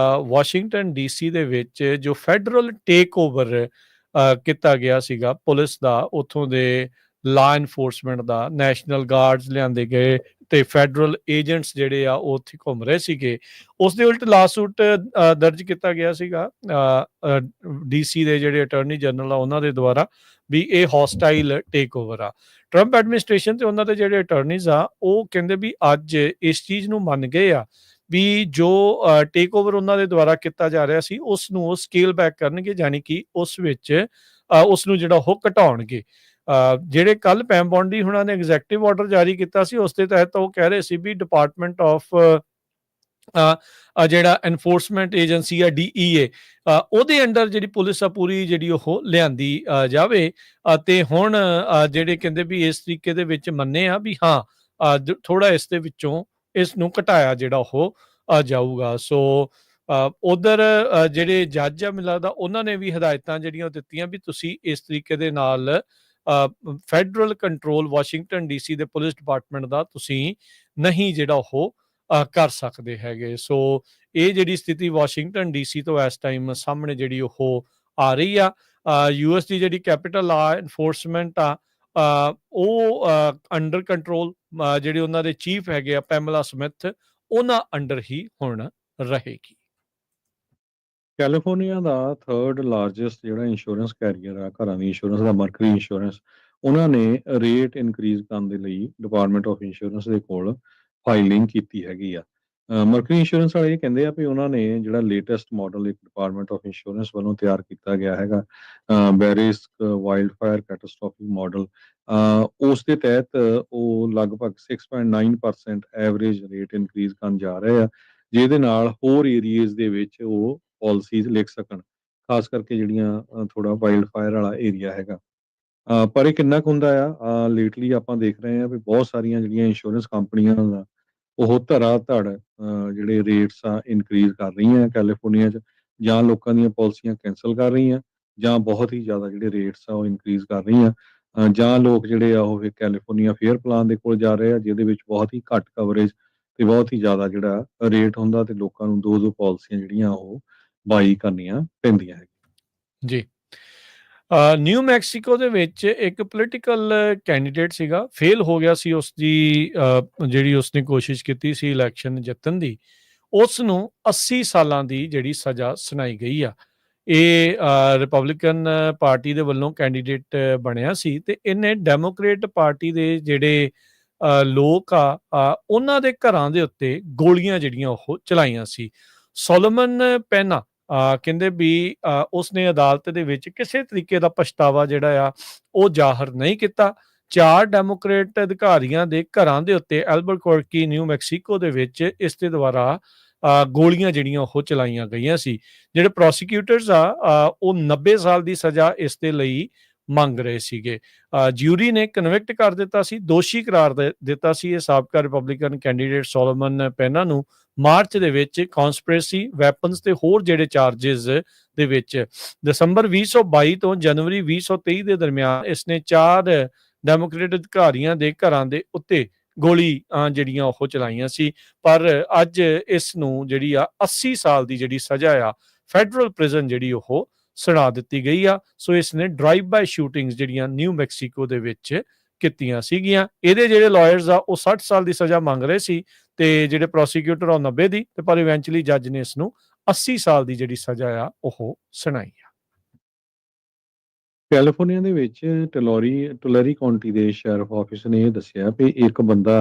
ਵਾਸ਼ਿੰਗਟਨ ਡੀਸੀ ਦੇ ਵਿੱਚ ਜੋ ਫੈਡਰਲ ਟੇਕ ਓਵਰ ਕੀਤਾ ਗਿਆ ਸੀਗਾ ਪੁਲਿਸ ਦਾ, ਉੱਥੋਂ ਦੇ ਲਾ ਇਨਫੋਰਸਮੈਂਟ ਦਾ, ਨੈਸ਼ਨਲ ਗਾਰਡਸ ਲਿਆਂਦੇ ਗਏ ਤੇ ਫੈਡਰਲ ਏਜੰਟਸ ਜਿਹੜੇ ਆ ਉਹ ਉੱਥੇ ਘੁੰਮ ਰਹੇ ਸੀਗੇ। ਉਸ ਦੇ ਉਲਟ ਲਾਸੂਟ ਦਰਜ ਕੀਤਾ ਗਿਆ ਸੀਗਾ ਡੀਸੀ ਦੇ ਜਿਹੜੇ ਅਟਾਰਨੀ ਜਨਰਲ ਆ ਉਹਨਾਂ ਦੇ ਦੁਆਰਾ ਵੀ ਇਹ ਹੌਸਟਾਈਲ ਟੇਕ ਓਵਰ ਆ। ਟਰੰਪ ਐਡਮਿਨਿਸਟ੍ਰੇਸ਼ਨ ਤੇ ਉਹਨਾਂ ਦੇ ਜਿਹੜੇ ਅਟਾਰਨੀਜ਼ ਆ ਉਹ ਕਹਿੰਦੇ ਵੀ ਅੱਜ ਇਸ ਚੀਜ਼ ਨੂੰ ਮੰਨ ਗਏ ਆ ਵੀ ਜੋ ਟੇਕ ਓਵਰ ਉਹਨਾਂ ਦੇ ਦੁਆਰਾ ਕੀਤਾ ਜਾ ਰਿਹਾ ਸੀ ਉਸ ਨੂੰ ਉਹ ਸਕੇਲ ਬੈਕ ਕਰਨਗੇ, ਯਾਨੀ ਕਿ ਉਸ ਵਿੱਚ ਉਸ ਨੂੰ ਜਿਹੜਾ ਉਹ ਘਟਾਉਣਗੇ। ਜਿਹੜੇ ਕੱਲ ਪੈਮ ਬੌਂਡੀ ਹੁਣਾਂ ਨੇ ਐਗਜ਼ੈਕਟਿਵ ਆਰਡਰ ਜਾਰੀ ਕੀਤਾ ਸੀ ਉਸ ਦੇ ਤਹਿਤ ਉਹ ਕਹਿ ਰਹੇ ਸੀ ਵੀ ਡਿਪਾਰਟਮੈਂਟ ਆਫ ਜਿਹੜਾ ਐਨਫੋਰਸਮੈਂਟ ਏਜੰਸੀ ਆ DEA ਉਹਦੇ ਅੰਡਰ ਜਿਹੜੀ ਪੁਲਿਸ ਆ ਪੂਰੀ ਜਿਹੜੀ ਉਹ ਲਿਆਂਦੀ ਜਾਵੇ ਤੇ ਹੁਣ ਜਿਹੜੇ ਕਹਿੰਦੇ ਵੀ ਇਸ ਤਰੀਕੇ ਦੇ ਵਿੱਚ ਮੰਨੇ ਆ ਵੀ ਹਾਂ ਥੋੜਾ ਇਸ ਦੇ ਵਿੱਚੋਂ ਇਸ ਨੂੰ ਘਟਾਇਆ ਜਿਹੜਾ ਉਹ ਜਾਊਗਾ। ਸੋ ਉਧਰ ਜਿਹੜੇ ਜੱਜ ਆ ਮੈਨੂੰ ਲੱਗਦਾ ਉਹਨਾਂ ਨੇ ਵੀ ਹਦਾਇਤਾਂ ਜਿਹੜੀਆਂ ਦਿੱਤੀਆਂ ਵੀ ਤੁਸੀਂ ਇਸ ਤਰੀਕੇ ਦੇ ਨਾਲ ਫੈਡਰਲ ਕੰਟਰੋਲ ਵਾਸ਼ਿੰਗਟਨ DC ਦੇ ਪੁਲਿਸ ਡਿਪਾਰਟਮੈਂਟ ਦਾ ਤੁਸੀਂ ਨਹੀਂ ਜਿਹੜਾ ਉਹ ਕਰ ਸਕਦੇ ਹੈਗੇ। ਸੋ ਇਹ ਜਿਹੜੀ ਸਥਿਤੀ ਵਾਸ਼ਿੰਗਟਨ DC ਤੋਂ ਇਸ ਟਾਈਮ ਸਾਹਮਣੇ ਜਿਹੜੀ ਉਹ ਆ ਰਹੀ ਆ। US ਦੀ ਜਿਹੜੀ ਕੈਪੀਟਲ ਲਾ ਇਨਫੋਰਸਮੈਂਟ ਆ ਉਹ ਅੰਡਰ ਕੰਟਰੋਲ ਜਿਹੜੇ ਉਹਨਾਂ ਦੇ ਚੀਫ ਹੈਗੇ ਆ ਪੈਮਲਾ ਸਮਿਥ, ਉਹਨਾਂ ਅੰਡਰ ਹੀ ਹੁਣ ਰਹੇਗੀ। ਕੈਲੀਫੋਰਨੀਆ ਦਾ 3rd ਲਾਰਜੈਸਟ ਜਿਹੜਾ ਇੰਸ਼ੋਰੈਂਸ ਕੈਰੀਅਰ ਆ ਘਰਾਂ ਦੀ ਇੰਸ਼ੋਰੈਂਸ ਦਾ, ਮਰਕਰੀ ਇੰਸ਼ੋਰੈਂਸ, ਉਹਨਾਂ ਨੇ ਰੇਟ ਇਨਕਰੀਜ਼ ਕਰਨ ਦੇ ਲਈ ਡਿਪਾਰਟਮੈਂਟ ਆਫ ਇੰਸ਼ੋਰੈਂਸ ਦੇ ਕੋਲ ਫਾਈਲਿੰਗ ਕੀਤੀ ਹੈਗੀ ਆ। ਮਰਕਰੀ ਇੰਸ਼ੋਰੈਂਸ ਵਾਲੇ ਇਹ ਕਹਿੰਦੇ ਆ ਵੀ ਉਹਨਾਂ ਨੇ ਜਿਹੜਾ ਲੇਟੈਸਟ ਮਾਡਲ ਇੱਕ ਡਿਪਾਰਟਮੈਂਟ ਆਫ ਇੰਸ਼ੋਰੈਂਸ ਵੱਲੋਂ ਤਿਆਰ ਕੀਤਾ ਗਿਆ ਹੈਗਾ, ਬੈਰਿਸਕ ਵਾਈਲਡ ਫਾਇਰ ਕੈਟਾਸਟ੍ਰੋਫਿਕ ਮਾਡਲ, ਉਸ ਦੇ ਤਹਿਤ ਉਹ ਲਗਭਗ 6.9% ਐਵਰੇਜ ਰੇਟ ਇਨਕਰੀਜ਼ ਕਰਨ ਜਾ ਰਹੇ ਆ, ਜਿਹਦੇ ਨਾਲ ਹੋਰ ਏਰੀਏਜ਼ ਦੇ ਵਿੱਚ ਉਹ ਪਾਲਿਸੀਜ਼ ਲਿਖ ਸਕਣ, ਖਾਸ ਕਰਕੇ ਜਿਹੜੀਆਂ ਥੋੜਾ ਵਾਈਲਡ ਫਾਇਰ ਵਾਲਾ ਏਰੀਆ ਹੈਗਾ। ਪਰ ਇਹ ਕਿੰਨਾ ਕੁ ਹੁੰਦਾ ਆ, ਲੇਟਲੀ ਆਪਾਂ ਦੇਖ ਰਹੇ ਹਾਂ ਵੀ ਬਹੁਤ ਸਾਰੀਆਂ ਜਿਹੜੀਆਂ ਇੰਸ਼ੋਰੈਂਸ ਕੰਪਨੀਆਂ ਦਾ ਉਹ ਧੜਾ ਧੜ ਜਿਹੜੇ ਰੇਟਸ ਆ ਇਨਕਰੀਜ਼ ਕਰ ਰਹੀਆਂ ਕੈਲੀਫੋਰਨੀਆ 'ਚ, ਜਾਂ ਲੋਕਾਂ ਦੀਆਂ ਪਾਲਿਸੀਆਂ ਕੈਂਸਲ ਕਰ ਰਹੀਆਂ, ਜਾਂ ਬਹੁਤ ਹੀ ਜ਼ਿਆਦਾ ਜਿਹੜੇ ਰੇਟਸ ਆ ਉਹ ਇਨਕਰੀਜ਼ ਕਰ ਰਹੀਆਂ, ਜਾਂ ਲੋਕ ਜਿਹੜੇ ਆ ਉਹ ਫਿਰ ਕੈਲੀਫੋਰਨੀਆ ਫੇਅਰ ਪਲਾਨ ਦੇ ਕੋਲ ਜਾ ਰਹੇ ਆ, ਜਿਹਦੇ ਵਿੱਚ ਬਹੁਤ ਹੀ ਘੱਟ ਕਵਰੇਜ ਤੇ ਬਹੁਤ ਹੀ ਜ਼ਿਆਦਾ ਜਿਹੜਾ ਰੇਟ ਹੁੰਦਾ, ਤੇ ਲੋਕਾਂ ਨੂੰ ਦੋ ਦੋ ਪਾਲਿਸੀਆਂ ਜਿਹੜੀਆਂ ਉਹ ਬਾਈ ਕਰਨੀਆਂ ਪੈਂਦੀਆਂ ਹੈ। ਜੀ। ਨਿਊ ਮੈਕਸੀਕੋ ਦੇ ਵਿੱਚ ਇੱਕ ਪੋਲੀਟੀਕਲ ਕੈਂਡੀਡੇਟ ਸੀਗਾ, ਫੇਲ ਹੋ ਗਿਆ ਸੀ ਉਸਦੀ ਜਿਹੜੀ ਉਸਨੇ ਕੋਸ਼ਿਸ਼ ਕੀਤੀ ਸੀ ਇਲੈਕਸ਼ਨ ਜਿੱਤਣ ਦੀ, ਉਸ ਨੂੰ 80 ਸਾਲਾਂ ਦੀ ਜਿਹੜੀ ਸਜ਼ਾ ਸੁਣਾਈ ਗਈ ਆ। ਇਹ ਰਿਪਬਲਿਕਨ ਪਾਰਟੀ ਦੇ ਵੱਲੋਂ ਕੈਂਡੀਡੇਟ ਬਣਿਆ ਸੀ, ਤੇ ਇਹਨੇ ਡੈਮੋਕ੍ਰੇਟ ਪਾਰਟੀ ਦੇ ਜਿਹੜੇ ਲੋਕ ਆ ਉਹਨਾਂ ਦੇ ਘਰਾਂ ਦੇ ਉੱਤੇ ਗੋਲੀਆਂ ਜਿਹੜੀਆਂ ਉਹ ਚਲਾਈਆਂ ਸੀ। ਸੋਲੋਮਨ ਪੈਨਾ ਕਹਿੰਦੇ ਵੀ ਉਸਨੇ ਅਦਾਲਤ ਦੇ ਵਿੱਚ ਕਿਸੇ ਤਰੀਕੇ ਦਾ ਪਛਤਾਵਾ ਜਿਹੜਾ ਆ ਉਹ ਜ਼ਾਹਰ ਨਹੀਂ ਕੀਤਾ। 4 ਡੈਮੋਕ੍ਰੇਟ ਅਧਿਕਾਰੀਆਂ ਦੇ ਘਰਾਂ ਦੇ ਉੱਤੇ ਐਲਬਰਕੁਰਕੀ ਨਿਊ ਮੈਕਸੀਕੋ ਦੇ ਵਿੱਚ ਇਸ ਦੇ ਦੁਆਰਾ ਗੋਲੀਆਂ ਜਿਹੜੀਆਂ ਉਹ ਚਲਾਈਆਂ ਗਈਆਂ ਸੀ। ਜਿਹੜੇ ਪ੍ਰੋਸੀਕਿਊਟਰਸ ਆ ਉਹ 90 ਸਾਲ ਦੀ ਸਜ਼ਾ ਇਸ ਦੇ ਲਈ ਮੰਗ ਰਹੇ ਸੀਗੇ। ਜਿਊਰੀ ਨੇ ਕਨਵਿਕਟ ਕਰ ਦਿੱਤਾ ਸੀ, ਦੋਸ਼ੀ ਕਰਾਰ ਦਿੱਤਾ ਸੀ ਇਹ ਸਾਬਕਾ ਰਿਪਬਲਿਕਨ ਕੈਂਡੀਡੇਟ ਸੋਲੋਮਨ ਪੈਨਾ ਨੂੰ ਮਾਰਚ ਦੇ ਵਿੱਚ ਕੌਨਸਪੀਰੇਸੀ, ਵੈਪਨਸ ਤੇ ਹੋਰ ਜਿਹੜੇ ਚਾਰजेस ਦੇ ਵਿੱਚ। ਦਸੰਬਰ 2022 ਤੋਂ ਜਨਵਰੀ 2023 ਦੇ ਦਰਮਿਆਨ ਇਸਨੇ 4 ਡੈਮੋਕ੍ਰੇਟ ਅਧਿਕਾਰੀਆਂ ਦੇ ਘਰਾਂ ਦੇ ਉੱਤੇ ਗੋਲੀ ਜਿਹੜੀਆਂ ਉਹ ਚਲਾਈਆਂ ਸੀ। ਪਰ ਅੱਜ ਇਸ ਨੂੰ ਜਿਹੜੀ ਆ 80 ਸਾਲ ਦੀ ਜਿਹੜੀ ਸਜ਼ਾ ਆ ਫੈਡਰਲ ਪ੍ਰਿਜ਼ਨ ਜਿਹੜੀ ਉਹ ਸੁਣਾ ਦਿੱਤੀ ਗਈ ਆ। ਸੋ ਇਸ ਨੇ ਡਰਾਈਵ ਬਾਈ ਸ਼ੂਟਿੰਗਸ ਜਿਹੜੀਆਂ ਨਿਊ ਮੈਕਸੀਕੋ ਦੇ ਵਿੱਚ ਕੀਤੀਆਂ ਸੀਗੀਆਂ। ਇਹਦੇ ਜਿਹੜੇ ਲਾਇਰਸ ਆ ਉਹ 60 ਸਾਲ ਦੀ ਸਜ਼ਾ ਮੰਗ ਰਹੇ ਸੀ, ਤੇ ਜਿਹੜੇ ਪ੍ਰੋਸੀਕਿਊਟਰ ਆ 90 ਦੀ, ਤੇ ਪਰ ਇਵੈਂਚੁਅਲੀ ਜੱਜ ਨੇ ਇਸ ਨੂੰ 80 ਸਾਲ ਦੀ ਜਿਹੜੀ ਸਜ਼ਾ ਆ ਉਹ ਸੁਣਾਈ ਆ। ਕੈਲੀਫੋਰਨੀਆ ਦੇ ਵਿੱਚ ਟੁਲਰੀ ਕਾਉਂਟੀ ਦੇ ਸ਼ੈਰਿਫ ਆਫਿਸ ਨੇ ਇਹ ਦੱਸਿਆ ਵੀ ਇੱਕ ਬੰਦਾ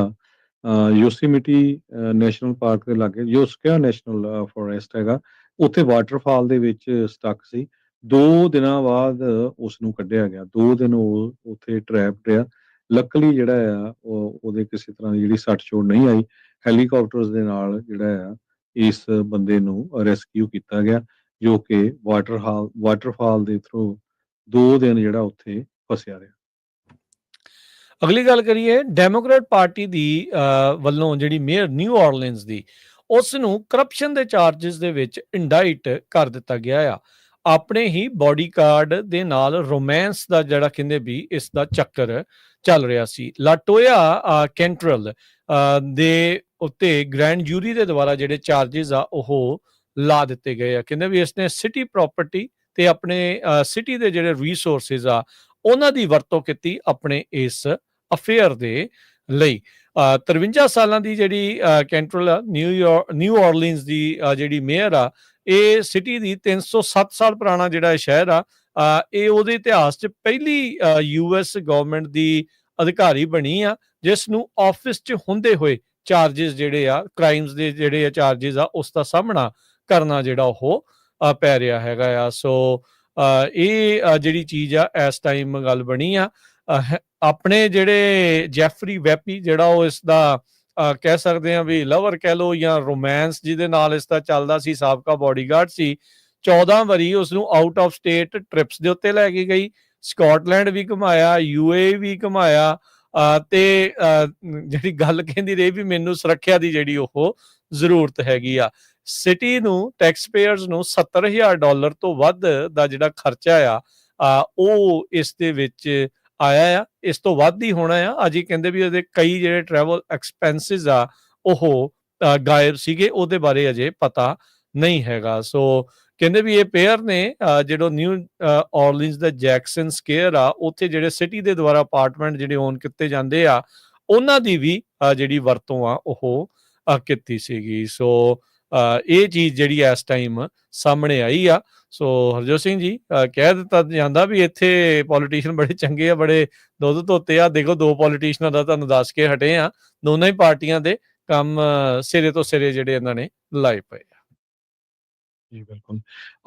ਯੋਸੀਮਿਟੀ ਨੈਸ਼ਨਲ ਪਾਰਕ ਦੇ ਲਾਗੇ, ਯੋਸਕਿਆ ਨੈਸ਼ਨਲ ਫੋਰੈਸਟ ਹੈਗਾ, ਉੱਥੇ ਵਾਟਰਫਾਲ ਦੇ ਵਿੱਚ ਸਟਕ ਸੀ। 2 ਦਿਨਾਂ ਬਾਅਦ ਉਸ ਨੂੰ ਕੱਢਿਆ ਗਿਆ। 2 ਦਿਨ ਉਹ ਉੱਥੇ ਟਰੈਪਡ ਰਿਹਾ। ਲੱਕਲੀ ਜਿਹੜਾ ਆ ਉਹਦੇ ਕਿਸੇ ਤਰ੍ਹਾਂ ਦੀ ਜਿਹੜੀ ਸੱਟ ਚੋਟ ਨਹੀਂ ਆਈ। ਹੈਲੀਕਾਪਟਰਸ ਦੇ ਨਾਲ ਜਿਹੜਾ ਆ ਇਸ ਬੰਦੇ ਨੂੰ ਰੈਸਕਿਊ ਕੀਤਾ ਗਿਆ, ਜੋ ਕਿ ਵਾਟਰਫਾਲ ਦੇ ਥਰੂ 2 ਦਿਨ ਜਿਹੜਾ ਉੱਥੇ ਫਸਿਆ ਰਿਹਾ। ਅਗਲੀ ਗੱਲ ਕਰੀਏ, ਡੈਮੋਕ੍ਰੇਟ ਪਾਰਟੀ ਦੀ ਵੱਲੋਂ ਜਿਹੜੀ ਮੇਅਰ ਨਿਊ ਆਰਲੀਨਸ ਦੀ, ਉਸ ਨੂੰ ਕਰਪਸ਼ਨ ਦੇ ਚਾਰजेस ਦੇ ਵਿੱਚ ਇੰਡਾਈਟ ਕਰ ਦਿੱਤਾ ਗਿਆ ਆ। ਆਪਣੇ ਹੀ ਬਾਡੀਗਾਰਡ ਦੇ ਨਾਲ ਰੋਮਾਂਸ ਦਾ ਜਿਹੜਾ ਕਹਿੰਦੇ ਵੀ ਇਸ ਦਾ ਚੱਕਰ ਚੱਲ ਰਿਹਾ ਸੀ। ਲਾਟੋਇਆ ਕੈਂਟਰਲ ਦੇ ਉੱਤੇ ਗ੍ਰੈਂਡ ਜੂਰੀ ਦੇ ਦੁਆਰਾ ਜਿਹੜੇ ਚਾਰजेस ਆ ਉਹ ਲਾ ਦਿੱਤੇ ਗਏ ਆ। ਕਹਿੰਦੇ ਵੀ ਇਸਨੇ ਸਿਟੀ ਪ੍ਰਾਪਰਟੀ ਤੇ ਆਪਣੇ ਸਿਟੀ ਦੇ ਜਿਹੜੇ ਰਿਸੋਰਸਿਸ ਆ ਉਹਨਾਂ ਦੀ ਵਰਤੋਂ ਕੀਤੀ ਆਪਣੇ ਇਸ ਅਫੇਅਰ ਦੇ ਲਈ। 53 ਸਾਲਾਂ ਦੀ ਜਿਹੜੀ ਕੈਂਟਰਲ ਆ, ਨਿਊ ਆਰਲੀਨਸ ਦੀ ਜਿਹੜੀ ਮੇਅਰ ਆ, ਇਹ ਸਿਟੀ ਦੀ 307 ਸਾਲ ਪੁਰਾਣਾ ਜਿਹੜਾ ਸ਼ਹਿਰ ਆ, ਇਹ ਉਹਦੇ ਇਤਿਹਾਸ 'ਚ ਪਹਿਲੀ US ਗਵਰਨਮੈਂਟ ਦੀ ਅਧਿਕਾਰੀ ਬਣੀ ਆ ਜਿਸ ਨੂੰ ਆਫਿਸ 'ਚ ਹੁੰਦੇ ਹੋਏ ਚਾਰजेस ਜਿਹੜੇ ਆ, ਕ੍ਰਾਈਮਸ ਦੇ ਜਿਹੜੇ ਚਾਰजेस ਆ, ਉਸ ਦਾ ਸਾਹਮਣਾ ਕਰਨਾ ਜਿਹੜਾ ਉਹ ਪੈ ਰਿਹਾ ਹੈਗਾ ਆ। ਸੋ ਇਹ ਜਿਹੜੀ ਚੀਜ਼ ਆ ਇਸ ਟਾਈਮ ਗੱਲ ਬਣੀ ਆ। ਆਪਣੇ ਜਿਹੜੇ ਜੈਫਰੀ ਵੈਪੀ ਜਿਹੜਾ ਉਹ ਇਸ ਦਾ ਕਹਿ ਸਕਦੇ ਆ ਵੀ ਲਵਰ ਕਹਿ ਲਓ ਜਾਂ ਰੋਮਾਂਸ ਜਿਹਦੇ ਨਾਲ ਇਸ ਦਾ ਚੱਲਦਾ ਸੀ, ਸਾਬਕਾ ਬਾਡੀਗਾਰਡ ਸੀ। 14 ਵਾਰੀ ਉਸ ਨੂੰ ਆਊਟ ਆਫ ਸਟੇਟ ਟ੍ਰਿਪਸ ਦੇ ਉੱਤੇ ਲੈ ਕੇ ਗਈ, ਸਕਾਟਲੈਂਡ ਵੀ ਘੁਮਾਇਆ, UAE ਵੀ ਘੁਮਾਇਆ, ਤੇ ਜਿਹੜੀ ਗੱਲ ਕਹਿੰਦੀ ਰਹੀ ਵੀ ਮੈਨੂੰ ਸੁਰੱਖਿਆ ਦੀ ਜਿਹੜੀ ਉਹ ਜ਼ਰੂਰਤ ਹੈਗੀ ਆ। ਸਿਟੀ ਨੂੰ, ਟੈਕਸ ਪੇਅਰਸ ਨੂੰ $70,000 ਤੋਂ ਵੱਧ ਦਾ ਜਿਹੜਾ ਖਰਚਾ ਆ ਉਹ ਇਸ ਦੇ ਵਿੱਚ ਆਇਆ ਆ। ਇਸ ਤੋਂ ਵੱਧ ਹੀ ਹੋਣਾ ਆ। ਅਜੇ ਕਹਿੰਦੇ ਵੀ ਉਹਦੇ ਕਈ ਜਿਹੜੇ ਟਰੈਵਲ ਐਕਸਪੈਂਸਿਸ ਆ ਉਹ ਗਾਇਬ ਸੀਗੇ, ਉਹਦੇ ਬਾਰੇ ਅਜੇ ਪਤਾ ਨਹੀਂ ਹੈਗਾ। ਸੋ ਕਹਿੰਦੇ ਵੀ ਇਹ ਪੇਅਰ ਨੇ ਜਿਹੜਾ ਨਿਊ ਆਰਲੀਨਸ ਦਾ ਜੈਕਸਨ ਸਕੁਅਰ ਆ, ਉੱਥੇ ਜਿਹੜੇ ਸਿਟੀ ਦੇ ਦੁਆਰਾ ਅਪਾਰਟਮੈਂਟ ਜਿਹੜੇ ਓਨ ਕੀਤੇ ਜਾਂਦੇ ਆ ਉਹਨਾਂ ਦੀ ਵੀ ਜਿਹੜੀ ਵਰਤੋਂ ਆ ਉਹ ਕੀਤੀ ਸੀਗੀ। ਸੋ ਇਹ ਚੀਜ਼ ਜਿਹੜੀ ਇਸ ਟਾਈਮ ਸਾਹਮਣੇ ਆਈ ਆ। ਸੋ ਹਰਜੋਤ ਸਿੰਘ ਜੀ, ਕਹਿ ਦਿੱਤਾ ਜਾਂਦਾ ਵੀ ਇੱਥੇ ਪੋਲੀਟੀਸ਼ੀਅਨ ਬੜੇ ਚੰਗੇ ਆ, ਬੜੇ ਦੁੱਧ ਧੋਤੇ ਆ। ਦੇਖੋ 2 ਪੋਲੀਟੀਸ਼ੀਅਨਾਂ ਦਾ ਤੁਹਾਨੂੰ ਦੱਸ ਕੇ ਹਟੇ ਆ, ਦੋਨਾਂ ਹੀ ਪਾਰਟੀਆਂ ਦੇ, ਕੰਮ ਸਿਰੇ ਤੋਂ ਸਿਰੇ ਜਿਹੜੇ ਇਹਨਾਂ ਨੇ ਲਾਏ ਪਏ ਆ। ਜੀ ਬਿਲਕੁਲ।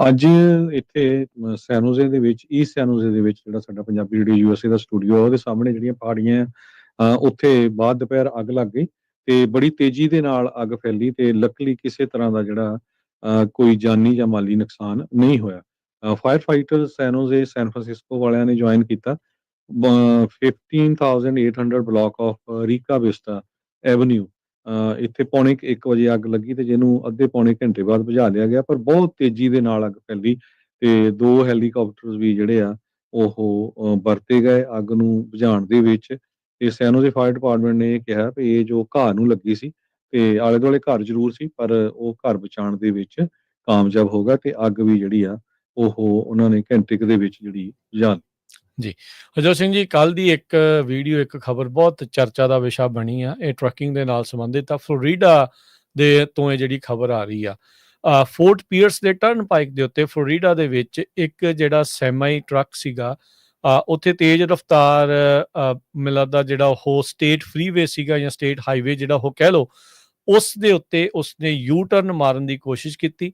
ਅੱਜ ਇੱਥੇ ਸੈਨ ਹੋਜ਼ੇ ਦੇ ਵਿੱਚ, ਈਸਟ ਸੈਨ ਹੋਜ਼ੇ ਦੇ ਵਿੱਚ ਜਿਹੜਾ ਸਾਡਾ ਪੰਜਾਬੀ ਰੇਡੀਓ ਯੂਐਸਏ ਦਾ ਸਟੂਡੀਓ ਆ, ਉਹਦੇ ਸਾਹਮਣੇ ਜਿਹੜੀਆਂ ਪਹਾੜੀਆਂ ਉੱਥੇ ਬਾਅਦ ਦੁਪਹਿਰ ਅੱਗ ਲੱਗ ਗਈ ਤੇ ਬੜੀ ਤੇਜ਼ੀ ਦੇ ਨਾਲ ਅੱਗ ਫੈਲੀ ਤੇ ਲੱਕਲੀ ਕਿਸੇ ਤਰ੍ਹਾਂ ਦਾ ਜਿਹੜਾ ਕੋਈ ਜਾਨੀ ਜਾਂ ਮਾਲੀ ਨੁਕਸਾਨ ਨਹੀਂ ਹੋਇਆ। ਫਾਇਰ ਫਾਈਟਰ ਸੈਨ ਹੋਜ਼ੇ, ਸੈਨ ਫਰਾਂਸਿਸਕੋ ਵਾਲਿਆਂ ਨੇ ਜੁਆਇਨ ਕੀਤਾ। 15,800 block of Rica Vista avenue ਇੱਥੇ ਪੌਣੇ 1 ਵਜੇ ਅੱਗ ਲੱਗੀ ਤੇ ਜਿਹਨੂੰ ਅੱਧੇ ਪੌਣੇ ਘੰਟੇ ਬਾਅਦ ਬੁਝਾ ਲਿਆ ਗਿਆ, ਪਰ ਬਹੁਤ ਤੇਜ਼ੀ ਦੇ ਨਾਲ ਅੱਗ ਫੈਲੀ ਤੇ 2 ਹੈਲੀਕਾਪਟਰਸ ਵੀ ਜਿਹੜੇ ਆ ਉਹ ਵਰਤੇ ਗਏ ਅੱਗ ਨੂੰ ਬੁਝਾਉਣ ਦੇ ਵਿੱਚ। ਤੇ ਸੈਨ ਹੋਜ਼ੇ ਫਾਇਰ ਡਿਪਾਰਟਮੈਂਟ ਨੇ ਇਹ ਕਿਹਾ ਵੀ ਇਹ ਜੋ ਘਾਹ ਨੂੰ ਲੱਗੀ ਸੀ ਤੇ ਆਲੇ ਦੁਆਲੇ ਘਰ ਜ਼ਰੂਰ ਸੀ, ਪਰ ਉਹ ਘਰ ਬਚਾਉਣ ਦੇ ਵਿੱਚ ਕਾਮਯਾਬ ਹੋ ਗਿਆ ਤੇ ਅੱਗ ਵੀ ਜਿਹੜੀ ਆ ਉਹ ਉਹਨਾਂ ਨੇ ਘੰਟੇ ਕੁ ਦੇ ਵਿੱਚ ਜਿਹੜੀ ਬੁਝਾ ਲਈ। ਜੀ ਹਰਜੋਤ ਸਿੰਘ ਜੀ, ਕੱਲ ਦੀ ਇੱਕ ਵੀਡੀਓ, ਇੱਕ ਖਬਰ ਬਹੁਤ ਚਰਚਾ ਦਾ ਵਿਸ਼ਾ ਬਣੀ ਆ। ਇਹ ਟਰੱਕਿੰਗ ਦੇ ਨਾਲ ਸੰਬੰਧਿਤ ਆ। ਫਲੋਰੀਡਾ ਦੇ ਤੋਂ ਇਹ ਜਿਹੜੀ ਖਬਰ ਆ ਰਹੀ ਆ, ਫੋਰਟ ਪੀਅਰਸ ਦੇ ਟਰਨ ਪਾਈਕ ਦੇ ਉੱਤੇ ਫਲੋਰੀਡਾ ਦੇ ਵਿੱਚ ਇੱਕ ਜਿਹੜਾ ਸੈਮਾਈ ਟਰੱਕ ਸੀਗਾ, ਉੱਥੇ ਤੇਜ਼ ਰਫ਼ਤਾਰ ਮੈਨੂੰ ਲੱਗਦਾ ਜਿਹੜਾ ਉਹ ਸਟੇਟ ਫਰੀਵੇ ਸੀਗਾ ਜਾਂ ਸਟੇਟ ਹਾਈਵੇ ਜਿਹੜਾ ਉਹ ਕਹਿ ਲਓ, ਉਸ ਦੇ ਉੱਤੇ ਉਸਨੇ ਯੂ ਟਰਨ ਮਾਰਨ ਦੀ ਕੋਸ਼ਿਸ਼ ਕੀਤੀ।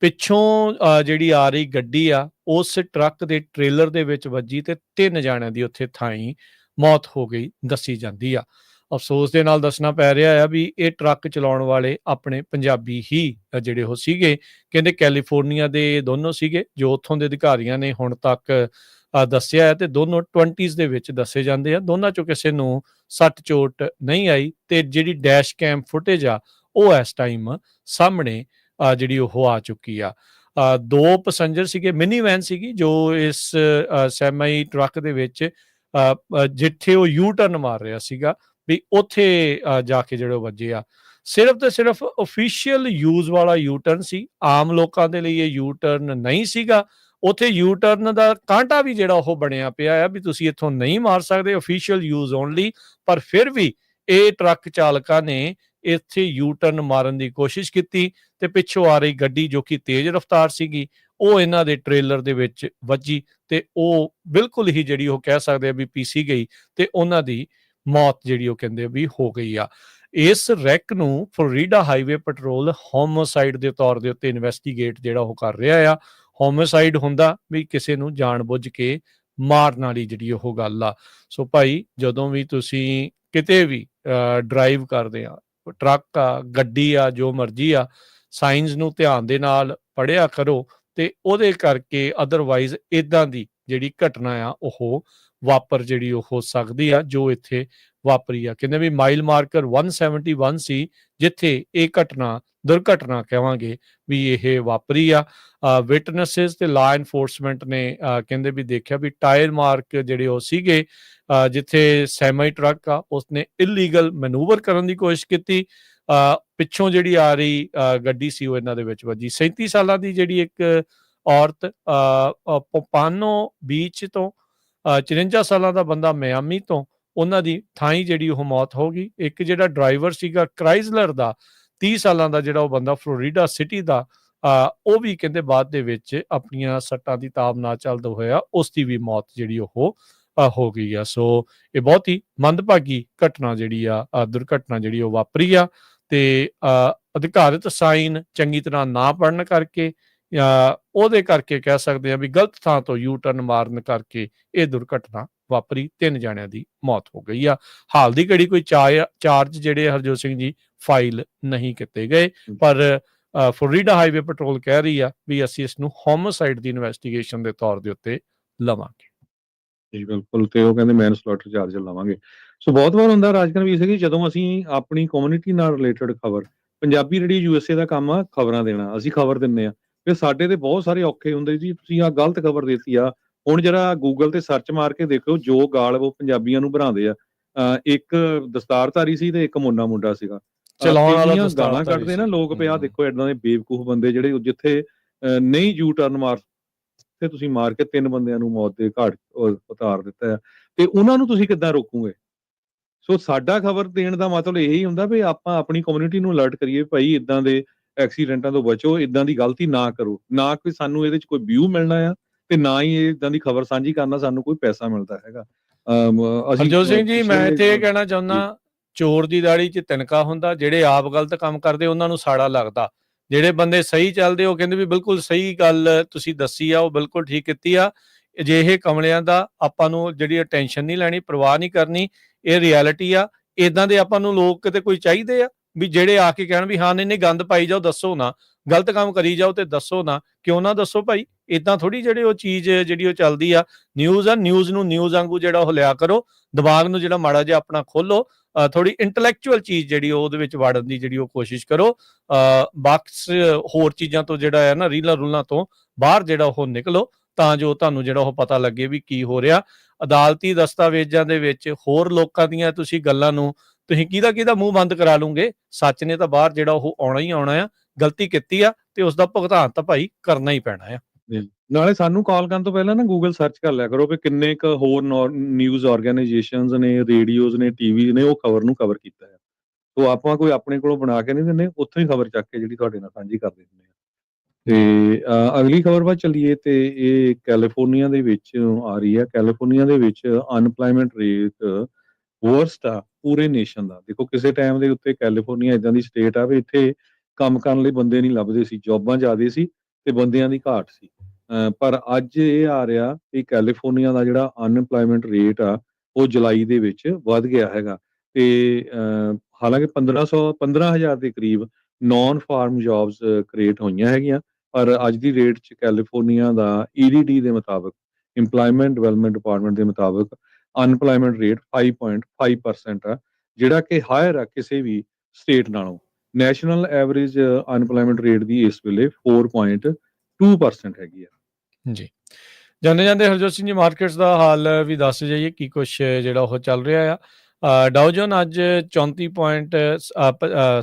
ਪਿੱਛੋਂ ਜਿਹੜੀ ਆ ਰਹੀ ਗੱਡੀ ਆ ਉਸ ਟਰੱਕ ਦੇ ਟ੍ਰੇਲਰ ਦੇ ਵਿੱਚ ਵੱਜੀ ਤੇ 3 ਜਾਣਿਆਂ ਦੀ ਉੱਥੇ ਥਾਈਂ ਮੌਤ ਹੋ ਗਈ ਦੱਸੀ ਜਾਂਦੀ ਆ। ਅਫਸੋਸ ਦੇ ਨਾਲ ਦੱਸਣਾ ਪੈ ਰਿਹਾ ਆ ਵੀ ਇਹ ਟਰੱਕ ਚਲਾਉਣ ਵਾਲੇ ਆਪਣੇ ਪੰਜਾਬੀ ਹੀ ਜਿਹੜੇ ਉਹ ਸੀਗੇ। ਕਹਿੰਦੇ ਕੈਲੀਫੋਰਨੀਆ ਦੇ ਦੋਨੋਂ ਸੀਗੇ, ਜੋ ਉੱਥੋਂ ਦੇ ਅਧਿਕਾਰੀਆਂ ਨੇ ਹੁਣ ਤੱਕ ਦੱਸਿਆ ਹੈ, ਤੇ ਦੋਨੋਂ 20s ਦੇ ਵਿੱਚ ਦੱਸੇ ਜਾਂਦੇ ਆ। ਦੋਨਾਂ ਚੋਂ ਕਿਸੇ ਨੂੰ ਸੱਟ ਚੋਟ ਨਹੀਂ ਆਈ ਤੇ ਜਿਹੜੀ ਡੈਸ਼ ਕੈਮ ਫੁਟੇਜ ਆ ਉਹ ਇਸ ਟਾਈਮ ਸਾਹਮਣੇ ਜਿਹੜੀ ਉਹ ਆ ਚੁੱਕੀ ਆ। 2 ਪੈਸੰਜਰ ਸੀਗੇ, ਮਿਨੀ ਵੈਨ ਸੀਗੀ ਜੋ ਇਸ ਸੈਮਾਈ ਟਰੱਕ ਦੇ ਵਿੱਚ ਜਿੱਥੇ ਉਹ ਯੂ ਟਰਨ ਮਾਰ ਰਿਹਾ ਸੀਗਾ ਵੀ ਉੱਥੇ ਜਾ ਕੇ ਜਿਹੜੇ ਵੱਜੇ ਆ। ਸਿਰਫ ਤੇ ਸਿਰਫ ਅਫੀਸ਼ੀਅਲ ਯੂਜ਼ ਵਾਲਾ ਯੂ ਟਰਨ ਸੀ, ਆਮ ਲੋਕਾਂ ਦੇ ਲਈ ਇਹ ਯੂ ਟਰਨ ਨਹੀਂ ਸੀਗਾ। ਉੱਥੇ ਯੂ ਟਰਨ ਦਾ ਕਾਂਟਾ ਵੀ ਜਿਹੜਾ ਉਹ ਬਣਿਆ ਪਿਆ ਆ ਵੀ ਤੁਸੀਂ ਇੱਥੋਂ ਨਹੀਂ ਮਾਰ ਸਕਦੇ, ਅਫੀਸ਼ੀਅਲ ਯੂਜ਼ ਓਨਲੀ। ਪਰ ਫਿਰ ਵੀ ਇਹ ਟਰੱਕ ਚਾਲਕਾਂ ਨੇ ਇੱਥੇ ਯੂ ਟਰਨ ਮਾਰਨ ਦੀ ਕੋਸ਼ਿਸ਼ ਕੀਤੀ ਤੇ ਪਿੱਛੋਂ ਆ ਰਹੀ ਗੱਡੀ ਜੋ ਕਿ ਤੇਜ਼ ਰਫ਼ਤਾਰ ਸੀਗੀ ਉਹ ਇਹਨਾਂ ਦੇ ਟ੍ਰੇਲਰ ਦੇ ਵਿੱਚ ਵੱਜੀ ਤੇ ਉਹ ਬਿਲਕੁਲ ਹੀ ਜਿਹੜੀ ਉਹ ਕਹਿ ਸਕਦੇ ਆ ਵੀ ਪੀਸੀ ਗਈ ਤੇ ਉਹਨਾਂ ਦੀ ਮੌਤ ਜਿਹੜੀ ਉਹ ਕਹਿੰਦੇ ਵੀ ਹੋ ਗਈ ਆ। ਇਸ ਰੈਕ ਨੂੰ ਫਲੋਰੀਡਾ ਹਾਈਵੇ ਪੈਟਰੋਲ ਹੋਮੋਸਾਈਡ ਦੇ ਤੌਰ ਦੇ ਉੱਤੇ ਇਨਵੈਸਟੀਗੇਟ ਜਿਹੜਾ ਉਹ ਕਰ ਰਿਹਾ ਆ। ਹੋਮੋਸਾਈਡ ਹੁੰਦਾ ਵੀ ਕਿਸੇ ਨੂੰ ਜਾਣਬੁੱਝ ਕੇ ਮਾਰਨ ਵਾਲੀ ਜਿਹੜੀ ਉਹ ਗੱਲ ਆ। ਸੋ ਭਾਈ, ਜਦੋਂ ਵੀ ਤੁਸੀਂ ਕਿਤੇ ਵੀ ਡਰਾਈਵ ਕਰਦੇ ਆ, ਟਰੱਕ ਆ, ਗੱਡੀ ਆ, ਜੋ ਮਰਜ਼ੀ ਆ, ਸਾਇੰਸ ਨੂੰ ਧਿਆਨ ਦੇ ਨਾਲ ਪੜ੍ਹਿਆ ਕਰੋ ਤੇ ਉਹਦੇ ਕਰਕੇ ਅਦਰਵਾਈਜ਼ ਇਦਾਂ ਦੀ ਜਿਹੜੀ ਘਟਨਾ ਆ ਉਹ ਵਾਪਰ ਜਿਹੜੀ ਉਹ ਹੋ ਸਕਦੀ ਆ ਜੋ ਇੱਥੇ ਵਾਪਰੀ ਆ। ਕਹਿੰਦੇ ਵੀ ਮਾਈਲ ਮਾਰਕਰ 171 ਸੀ ਜਿੱਥੇ ਇਹ ਘਟਨਾ, ਦੁਰਘਟਨਾ ਕਹਾਂਗੇ ਵੀ ਇਹ ਵਾਪਰੀ ਆ। ਵਿਟਨੈਸਿਸ ਤੇ ਲਾ ਐਨਫੋਰਸਮੈਂਟ ਨੇ ਕਹਿੰਦੇ ਵੀ ਦੇਖਿਆ ਵੀ ਟਾਇਰ ਮਾਰਕ ਜਿਹੜੇ ਉਹ ਸੀਗੇ ਜਿੱਥੇ ਸੈਮਾਈ ਟਰੱਕ ਆ ਉਸਨੇ ਇਲੀਗਲ ਮੈਨੂਵਰ ਕਰਨ ਦੀ ਕੋਸ਼ਿਸ਼ ਕੀਤੀ। ਪਿੱਛੋਂ ਜਿਹੜੀ ਆ ਰਹੀ ਗੱਡੀ ਸੀ ਉਹ ਇਹਨਾਂ ਦੇ ਵਿੱਚ ਵੱਜੀ। 37 ਸਾਲਾਂ ਦੀ ਜਿਹੜੀ ਇੱਕ ਔਰਤ ਪੋਪਾਨੋ ਬੀਚ ਤੋਂ, 54 ਸਾਲਾਂ ਦਾ ਬੰਦਾ ਮਿਆਮੀ ਤੋਂ, ਉਹਨਾਂ ਦੀ ਥਾਈਂ ਜਿਹੜੀ ਉਹ ਮੌਤ ਹੋ ਗਈ। ਇੱਕ ਜਿਹੜਾ ਡਰਾਈਵਰ ਸੀਗਾ ਕ੍ਰਾਈਜ਼ਲਰ ਦਾ 30 ਸਾਲਾਂ ਦਾ ਜਿਹੜਾ ਉਹ ਬੰਦਾ ਫਲੋਰੀਡਾ ਸਿਟੀ ਦਾ, ਉਹ ਵੀ ਕਹਿੰਦੇ ਬਾਅਦ ਦੇ ਵਿੱਚ ਆਪਣੀਆਂ ਸੱਟਾਂ ਦੀ ਤਾਬ ਨਾ ਚੱਲਦਾ ਹੋਇਆ ਉਸ ਦੀ ਵੀ ਮੌਤ ਜਿਹੜੀ ਉਹ ਹੋ ਗਈ ਆ। ਸੋ ਇਹ ਬਹੁਤ ਹੀ ਮੰਦਭਾਗੀ ਘਟਨਾ ਜਿਹੜੀ ਆ, ਦੁਰਘਟਨਾ ਜਿਹੜੀ ਉਹ ਵਾਪਰੀ ਆ ਤੇ ਅਧਿਕਾਰਤ ਸਾਈਨ ਚੰਗੀ ਤਰ੍ਹਾਂ ਨਾ ਪੜ੍ਹਨ ਕਰਕੇ ਉਹਦੇ ਕਰਕੇ ਕਹਿ ਸਕਦੇ ਆ ਵੀ ਗਲਤ ਥਾਂ ਤੋਂ ਯੂ ਟਰਨ ਮਾਰਨ ਕਰਕੇ ਇਹ ਦੁਰਘਟਨਾ ਵਾਪਰੀ। 3 ਜਾਣਿਆਂ ਦੀ ਮੌਤ ਹੋ ਗਈ ਆ। ਹਾਲ ਦੀ ਘੜੀ ਕੋਈ ਚਾਰਜ ਜਿਹੜੇ ਹਰਜੋਤ ਸਿੰਘ ਜੀ ਫਾਈਲ ਨਹੀਂ ਕੀਤੇ ਗਏ, ਪਰ ਫਲੋਰੀਡਾ ਹਾਈਵੇ ਪੈਟਰੋਲ ਕਹਿ ਰਹੀ ਆ ਵੀ ਅਸੀਂ ਇਸ ਨੂੰ ਹੋਮੋਸਾਈਡ ਦੀ ਇਨਵੈਸਟੀਗੇਸ਼ਨ ਦੇ ਤੌਰ ਦੇ ਉੱਤੇ ਲਵਾਂਗੇ। ਜੀ ਬਿਲਕੁਲ, ਤੇ ਉਹ ਕਹਿੰਦੇ ਮੈਨਸਲੌਟਰ ਚਾਰਜ ਲਾਵਾਂਗੇ। ਸੋ ਬਹੁਤ ਵਾਰ ਹੁੰਦਾ ਰਾਜਕਰਨ ਵੀਰ ਸਿੰਘ, ਜਦੋਂ ਅਸੀਂ ਆਪਣੀ ਕਮਿਊਨਿਟੀ ਨਾਲ ਰਿਲੇਟਡ ਖਬਰ, ਪੰਜਾਬੀ ਰੇਡੀਓ ਯੂਐਸਏ ਦਾ ਕੰਮ ਆ ਖਬਰਾਂ ਦੇਣਾ, ਅਸੀਂ ਖਬਰ ਦਿੰਦੇ ਆ, ਫਿਰ ਸਾਡੇ ਤੇ ਬਹੁਤ ਸਾਰੇ ਔਖੇ ਹੁੰਦੇ ਜੀ ਤੁਸੀਂ ਆ ਗਲਤ ਖਬਰ ਦਿੱਤੀ ਆ। ਹੁਣ ਜਰਾ ਗੂਗਲ ਤੇ ਸਰਚ ਮਾਰ ਕੇ ਦੇਖੋ ਜੋ ਗਾਲ ਉਹ ਪੰਜਾਬੀਆਂ ਨੂੰ ਬਣਾਉਂਦੇ ਆ। ਇੱਕ ਦਸਤਾਰਧਾਰੀ ਸੀ ਤੇ ਇੱਕ ਮੋਨਾ ਮੁੰਡਾ ਸੀਗਾ, ਚਲਾਉਣ ਵਾਲਾ ਗਾਲਾਂ ਕੱਢਦੇ ਨਾ ਲੋਕ ਪਿਆ। ਦੇਖੋ ਏਦਾਂ ਦੇ ਬੇਵਕੂਫ ਬੰਦੇ ਜਿਹੜੇ ਜਿੱਥੇ ਨਹੀਂ ਯੂ ਟਰਨ ਮਾਰ ਤੇ ਤੁਸੀਂ ਮਾਰ ਕੇ 3 ਬੰਦਿਆਂ ਨੂੰ ਮੌਤ ਦੇ ਘਾਟ ਉਤਾਰ ਦਿੱਤਾ ਹੈ ਤੇ ਉਹਨਾਂ ਨੂੰ ਤੁਸੀਂ ਕਿੱਦਾਂ ਰੋਕੋਗੇ? ਸੋ ਸਾਡਾ ਖਬਰ ਦੇਣ ਦਾ ਮਤਲਬ ਇਹੀ ਹੁੰਦਾ ਵੀ ਆਪਾਂ ਆਪਣੀ ਕਮਿਊਨਿਟੀ ਨੂੰ ਅਲਰਟ ਕਰੀਏ, ਭਾਈ ਇਦਾਂ ਦੇ ਐਕਸੀਡੈਂਟਾਂ ਤੋਂ ਬਚੋ, ਇਦਾਂ ਦੀ ਗਲਤੀ ਨਾ ਕਰੋ। ਨਾ ਕੋਈ ਸਾਨੂੰ ਇਹਦੇ ਚ ਕੋਈ ਵਿਊ ਮਿਲਣਾ ਆ ਤੇ ਨਾ ਹੀ ਇਦਾਂ ਦੀ ਖਬਰ ਸਾਂਝੀ ਕਰਨਾ ਸਾਨੂੰ ਕੋਈ ਪੈਸਾ ਮਿਲਦਾ ਹੈਗਾ। ਹਰਜੋਤ ਸਿੰਘ ਜੀ, ਮੈਂ ਇੱਥੇ ਇਹ ਕਹਿਣਾ ਚਾਹੁੰਦਾ ਚੋਰ ਦੀ ਦਾੜੀ 'ਚ ਤਿਨਕਾ ਹੁੰਦਾ, ਜਿਹੜੇ ਆਪ ਗਲਤ ਕੰਮ ਕਰਦੇ ਉਹਨਾਂ ਨੂੰ ਸਾੜਾ ਲੱਗਦਾ, ਜਿਹੜੇ ਬੰਦੇ ਸਹੀ ਚੱਲਦੇ ਉਹ ਕਹਿੰਦੇ ਵੀ ਬਿਲਕੁਲ ਸਹੀ ਗੱਲ ਤੁਸੀਂ ਦੱਸੀ ਆ, ਉਹ ਬਿਲਕੁਲ ਠੀਕ ਕੀਤੀ ਆ। ਅਜਿਹੇ ਕਮਲਿਆਂ ਦਾ ਆਪਾਂ ਨੂੰ ਜਿਹੜੀ ਟੈਨਸ਼ਨ ਨਹੀਂ ਲੈਣੀ, ਪਰਵਾਹ ਨਹੀਂ ਕਰਨੀ, ਇਹ ਰਿਐਲਿਟੀ ਆ। ਇਦਾਂ ਦੇ ਆਪਾਂ ਨੂੰ ਲੋਕ ਕਿਤੇ ਕੋਈ ਚਾਹੀਦੇ ਆ ਵੀ ਜਿਹੜੇ ਆ ਕੇ ਕਹਿਣ ਵੀ ਹਾਂ ਨਹੀਂ ਗੰਦ ਪਾਈ ਜਾਓ, ਦੱਸੋ ਨਾ, ਗਲਤ ਕੰਮ ਕਰੀ ਜਾਓ ਤੇ ਦੱਸੋ ਨਾ, ਕਿਉਂ ਨਾ ਦੱਸੋ ਭਾਈ। ਇਦਾਂ ਥੋੜੀ ਜਿਹੜੇ ਉਹ ਚੀਜ਼ ਜਿਹੜੀ ਉਹ ਚੱਲਦੀ ਆ, ਨਿਊਜ਼ ਆ, ਨਿਊਜ਼ ਨੂੰ ਨਿਊਜ਼ ਵਾਂਗੂ ਜਿਹੜਾ ਉਹ ਲਿਆ ਕਰੋ, ਦਿਮਾਗ ਨੂੰ ਜਿਹੜਾ ਮਾੜਾ ਜਿਹਾ ਆਪਣਾ ਖੋਲੋ, ਥੋੜੀ ਇੰਟੈਲੈਕਚੁਅਲ ਚੀਜ਼ ਜਿਹੜੀ ਉਹਦੇ ਵਿੱਚ ਵੜਨ ਦੀ ਜਿਹੜੀ ਉਹ ਕੋਸ਼ਿਸ਼ ਕਰੋ, ਬਾਕਸ ਹੋਰ ਚੀਜ਼ਾਂ ਤੋਂ ਜਿਹੜਾ ਹੈ ਨਾ, ਰੀਲਾਂ ਰੂਲਾਂ ਤੋਂ ਬਾਹਰ ਜਿਹੜਾ ਉਹ ਨਿਕਲੋ, ਤਾਂ ਜੋ ਤੁਹਾਨੂੰ ਜਿਹੜਾ ਉਹ ਪਤਾ ਲੱਗੇ ਵੀ ਕੀ ਹੋ ਰਿਹਾ। ਅਦਾਲਤੀ ਦਸਤਾਵੇਜ਼ਾਂ ਦੇ ਵਿੱਚ ਹੋਰ ਲੋਕਾਂ ਦੀਆਂ ਤੁਸੀਂ ਗੱਲਾਂ ਨੂੰ ਤੁਸੀਂ ਕਿਹਦਾ ਮੂੰਹ ਬੰਦ ਕਰਾ ਲੂੰਗੇ, ਸੱਚ ਨੇ ਤਾਂ ਬਾਹਰ ਜਿਹੜਾ ਉਹ ਆਉਣਾ ਹੀ ਆਉਣਾ ਆ। ਗਲਤੀ ਕੀਤੀ ਆ ਤੇ ਉਸ ਦਾ ਭੁਗਤਾਨ ਤਾਂ ਭਾਈ ਕਰਨਾ ਹੀ ਪੈਣਾ ਆ। ਨਾਲੇ ਸਾਨੂੰ ਕਾਲ ਕਰਨ ਤੋਂ ਪਹਿਲਾਂ ਨਾ ਗੂਗਲ ਸਰਚ ਕਰ ਲਿਆ ਕਰੋ ਕਿ ਕਿੰਨੇ ਕੁ ਹੋਰ ਨਿਊਜ਼ ਆਰਗੇਨਾਈਜੇਸ਼ਨਸ ਨੇ, ਰੇਡੀਓਜ਼ ਨੇ, ਟੀਵੀ ਨੇ ਉਹ ਖਬਰ ਨੂੰ ਕਵਰ ਕੀਤਾ ਹੈ। ਸੋ ਆਪਾਂ ਕੋਈ ਆਪਣੇ ਕੋਲੋਂ ਬਣਾ ਕੇ ਨਹੀਂ ਦਿੰਦੇ, ਉੱਥੋਂ ਹੀ ਖਬਰ ਚੱਕ ਕੇ ਜਿਹੜੀ ਤੁਹਾਡੇ ਨਾਲ ਸਾਂਝੀ ਕਰ ਦਿੰਦੇ ਹਾਂ। ਤੇ ਅਗਲੀ ਖਬਰ ਵੱਲ ਚੱਲੀਏ ਤੇ ਇਹ ਕੈਲੀਫੋਰਨੀਆ ਦੇ ਵਿੱਚ ਆ ਰਹੀ ਹੈ। ਕੈਲੀਫੋਰਨੀਆ ਦੇ ਵਿੱਚ ਅਨਪਲਾਇਮੈਂਟ ਰੇਟ ਵਰਸਟ ਆ ਪੂਰੇ ਨੇਸ਼ਨ ਦਾ। ਦੇਖੋ ਕਿਸੇ ਟਾਈਮ ਦੇ ਉੱਤੇ ਕੈਲੀਫੋਰਨੀਆ ਇਦਾਂ ਦੀ ਸਟੇਟ ਆ ਵੀ ਇੱਥੇ ਕੰਮ ਕਰਨ ਲਈ ਬੰਦੇ ਨਹੀਂ ਲੱਭਦੇ ਸੀ, ਜੌਬਾਂ ਜ਼ਿਆਦੇ ਸੀ ਤੇ ਬੰਦਿਆਂ ਦੀ ਘਾਟ ਸੀ। ਪਰ ਅੱਜ ਇਹ ਆ ਰਿਹਾ ਕਿ ਕੈਲੀਫੋਰਨੀਆ ਦਾ ਜਿਹੜਾ ਅਨਪਲਾਇਮੈਂਟ ਰੇਟ ਆ ਉਹ ਜੁਲਾਈ ਦੇ ਵਿੱਚ ਵੱਧ ਗਿਆ ਹੈਗਾ ਤੇ ਹਾਲਾਂਕਿ 15,000 ਦੇ ਕਰੀਬ ਨਾਨ ਫਾਰਮ ਜੌਬਸ ਕ੍ਰੀਏਟ ਹੋਈਆਂ ਹੈਗੀਆਂ, ਪਰ ਅੱਜ ਦੀ ਰੇਟ 'ਚ ਕੈਲੀਫੋਰਨੀਆ ਦਾ EDD ਦੇ ਮੁਤਾਬਕ, ਇੰਪਲਾਇਮੈਂਟ ਡਿਵੈਲਪਮੈਂਟ ਡਿਪਾਰਟਮੈਂਟ ਦੇ ਮੁਤਾਬਕ ਅਨਪਲਾਇਮੈਂਟ ਰੇਟ 5.5% ਆ, ਜਿਹੜਾ ਕਿ ਹਾਇਰ ਆ ਕਿਸੇ ਵੀ ਸਟੇਟ ਨਾਲੋਂ। ਨੈਸ਼ਨਲ ਐਵਰੇਜ ਅਨਪਲਾਇਮੈਂਟ ਰੇਟ ਦੀ ਇਸ ਵੇਲੇ 4.2% ਹੈਗੀ ਆ। ਜੀ, ਜਾਂਦੇ ਜਾਂਦੇ ਹਰਜੋਤ ਸਿੰਘ ਜੀ ਮਾਰਕੀਟਸ ਦਾ ਹਾਲ ਵੀ ਦੱਸ ਜਾਈਏ ਕੀ ਕੁਛ ਜਿਹੜਾ ਉਹ ਚੱਲ ਰਿਹਾ ਆ। ਡਾਊ ਜੋਨ ਅੱਜ 34 ਪੁਆਇੰਟ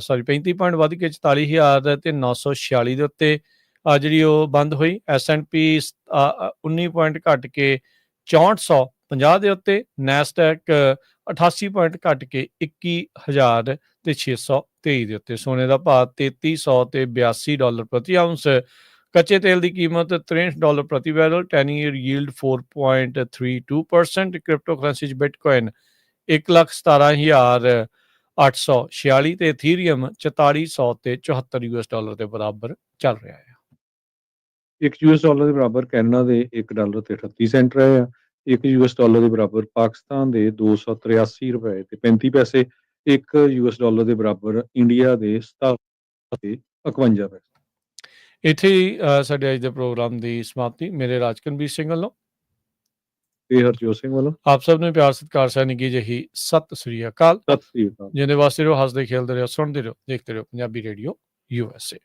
35 ਪੁਆਇੰਟ ਵੱਧ ਕੇ 44,000 ਤੇ 946 ਦੇ ਉੱਤੇ ਜਿਹੜੀ ਉਹ ਬੰਦ ਹੋਈ। S&P 19 ਪੁਆਇੰਟ ਘਟ ਕੇ 6450 ਦੇ ਉੱਤੇ। ਨੈਸਡੈਕ 88 ਪੁਆਇੰਟ ਘਟ ਕੇ 21,000 ਤੇ 623 ਦੇ ਉੱਤੇ। ਸੋਨੇ ਦਾ ਭਾਅ $3,300 ਤੇ $82 ਪ੍ਰਤੀ ਆਉਂਸ। ਕੱਚੇ ਤੇਲ ਦੀ ਕੀਮਤ $63 ਪ੍ਰਤੀ barrel. 10 year yield 4.32%। Crypto currency 'ਚ ਬਿਟਕੋਇਨ 1,17,846 ਤੇ ਇਥੀਰੀਅਮ 4400 ਤੇ $74 ਦੇ ਬਰਾਬਰ ਚੱਲ ਰਿਹਾ ਹੈ। $1 ਦੇ ਬਰਾਬਰ ਕੈਨੇਡਾ ਦੇ $1 ਤੇ 38 ਸੈਂਟ ਰਹੇ ਆ। $1 ਦੇ ਬਰਾਬਰ ਪਾਕਿਸਤਾਨ ਦੇ 283 ਰੁਪਏ ਤੇ 35 ਪੈਸੇ। $1 ਦੇ ਬਰਾਬਰ ਇੰਡੀਆ ਦੇ 57 ਤੇ 51 ਪੈਸੇ। ਇੱਥੇ ਹੀ ਸਾਡੇ ਅੱਜ ਦੇ ਪ੍ਰੋਗਰਾਮ ਦੀ ਸਮਾਪਤੀ। ਮੇਰੇ ਰਾਜਕਨਵੀਰ ਸਿੰਘ ਵੱਲੋਂ ਤੇ ਹਰਜੋਤ ਸਿੰਘ ਵੱਲੋਂ ਆਪ ਸਭ ਨੂੰ ਪਿਆਰ ਸਤਿਕਾਰ ਸਹਿ ਨਿੱਘੀ ਜਿਹੀ ਸਤਿ ਸ੍ਰੀ ਅਕਾਲ। ਸਤਿ ਸ੍ਰੀ ਅਕਾਲ। ਜਿਹਦੇ ਵਾਸਤੇ ਰਹੋ, ਹੱਸਦੇ ਖੇਲਦੇ ਰਹੋ, ਸੁਣਦੇ ਰਹੋ, ਦੇਖਦੇ ਰਹੋ ਪੰਜਾਬੀ ਰੇਡੀਓ USA।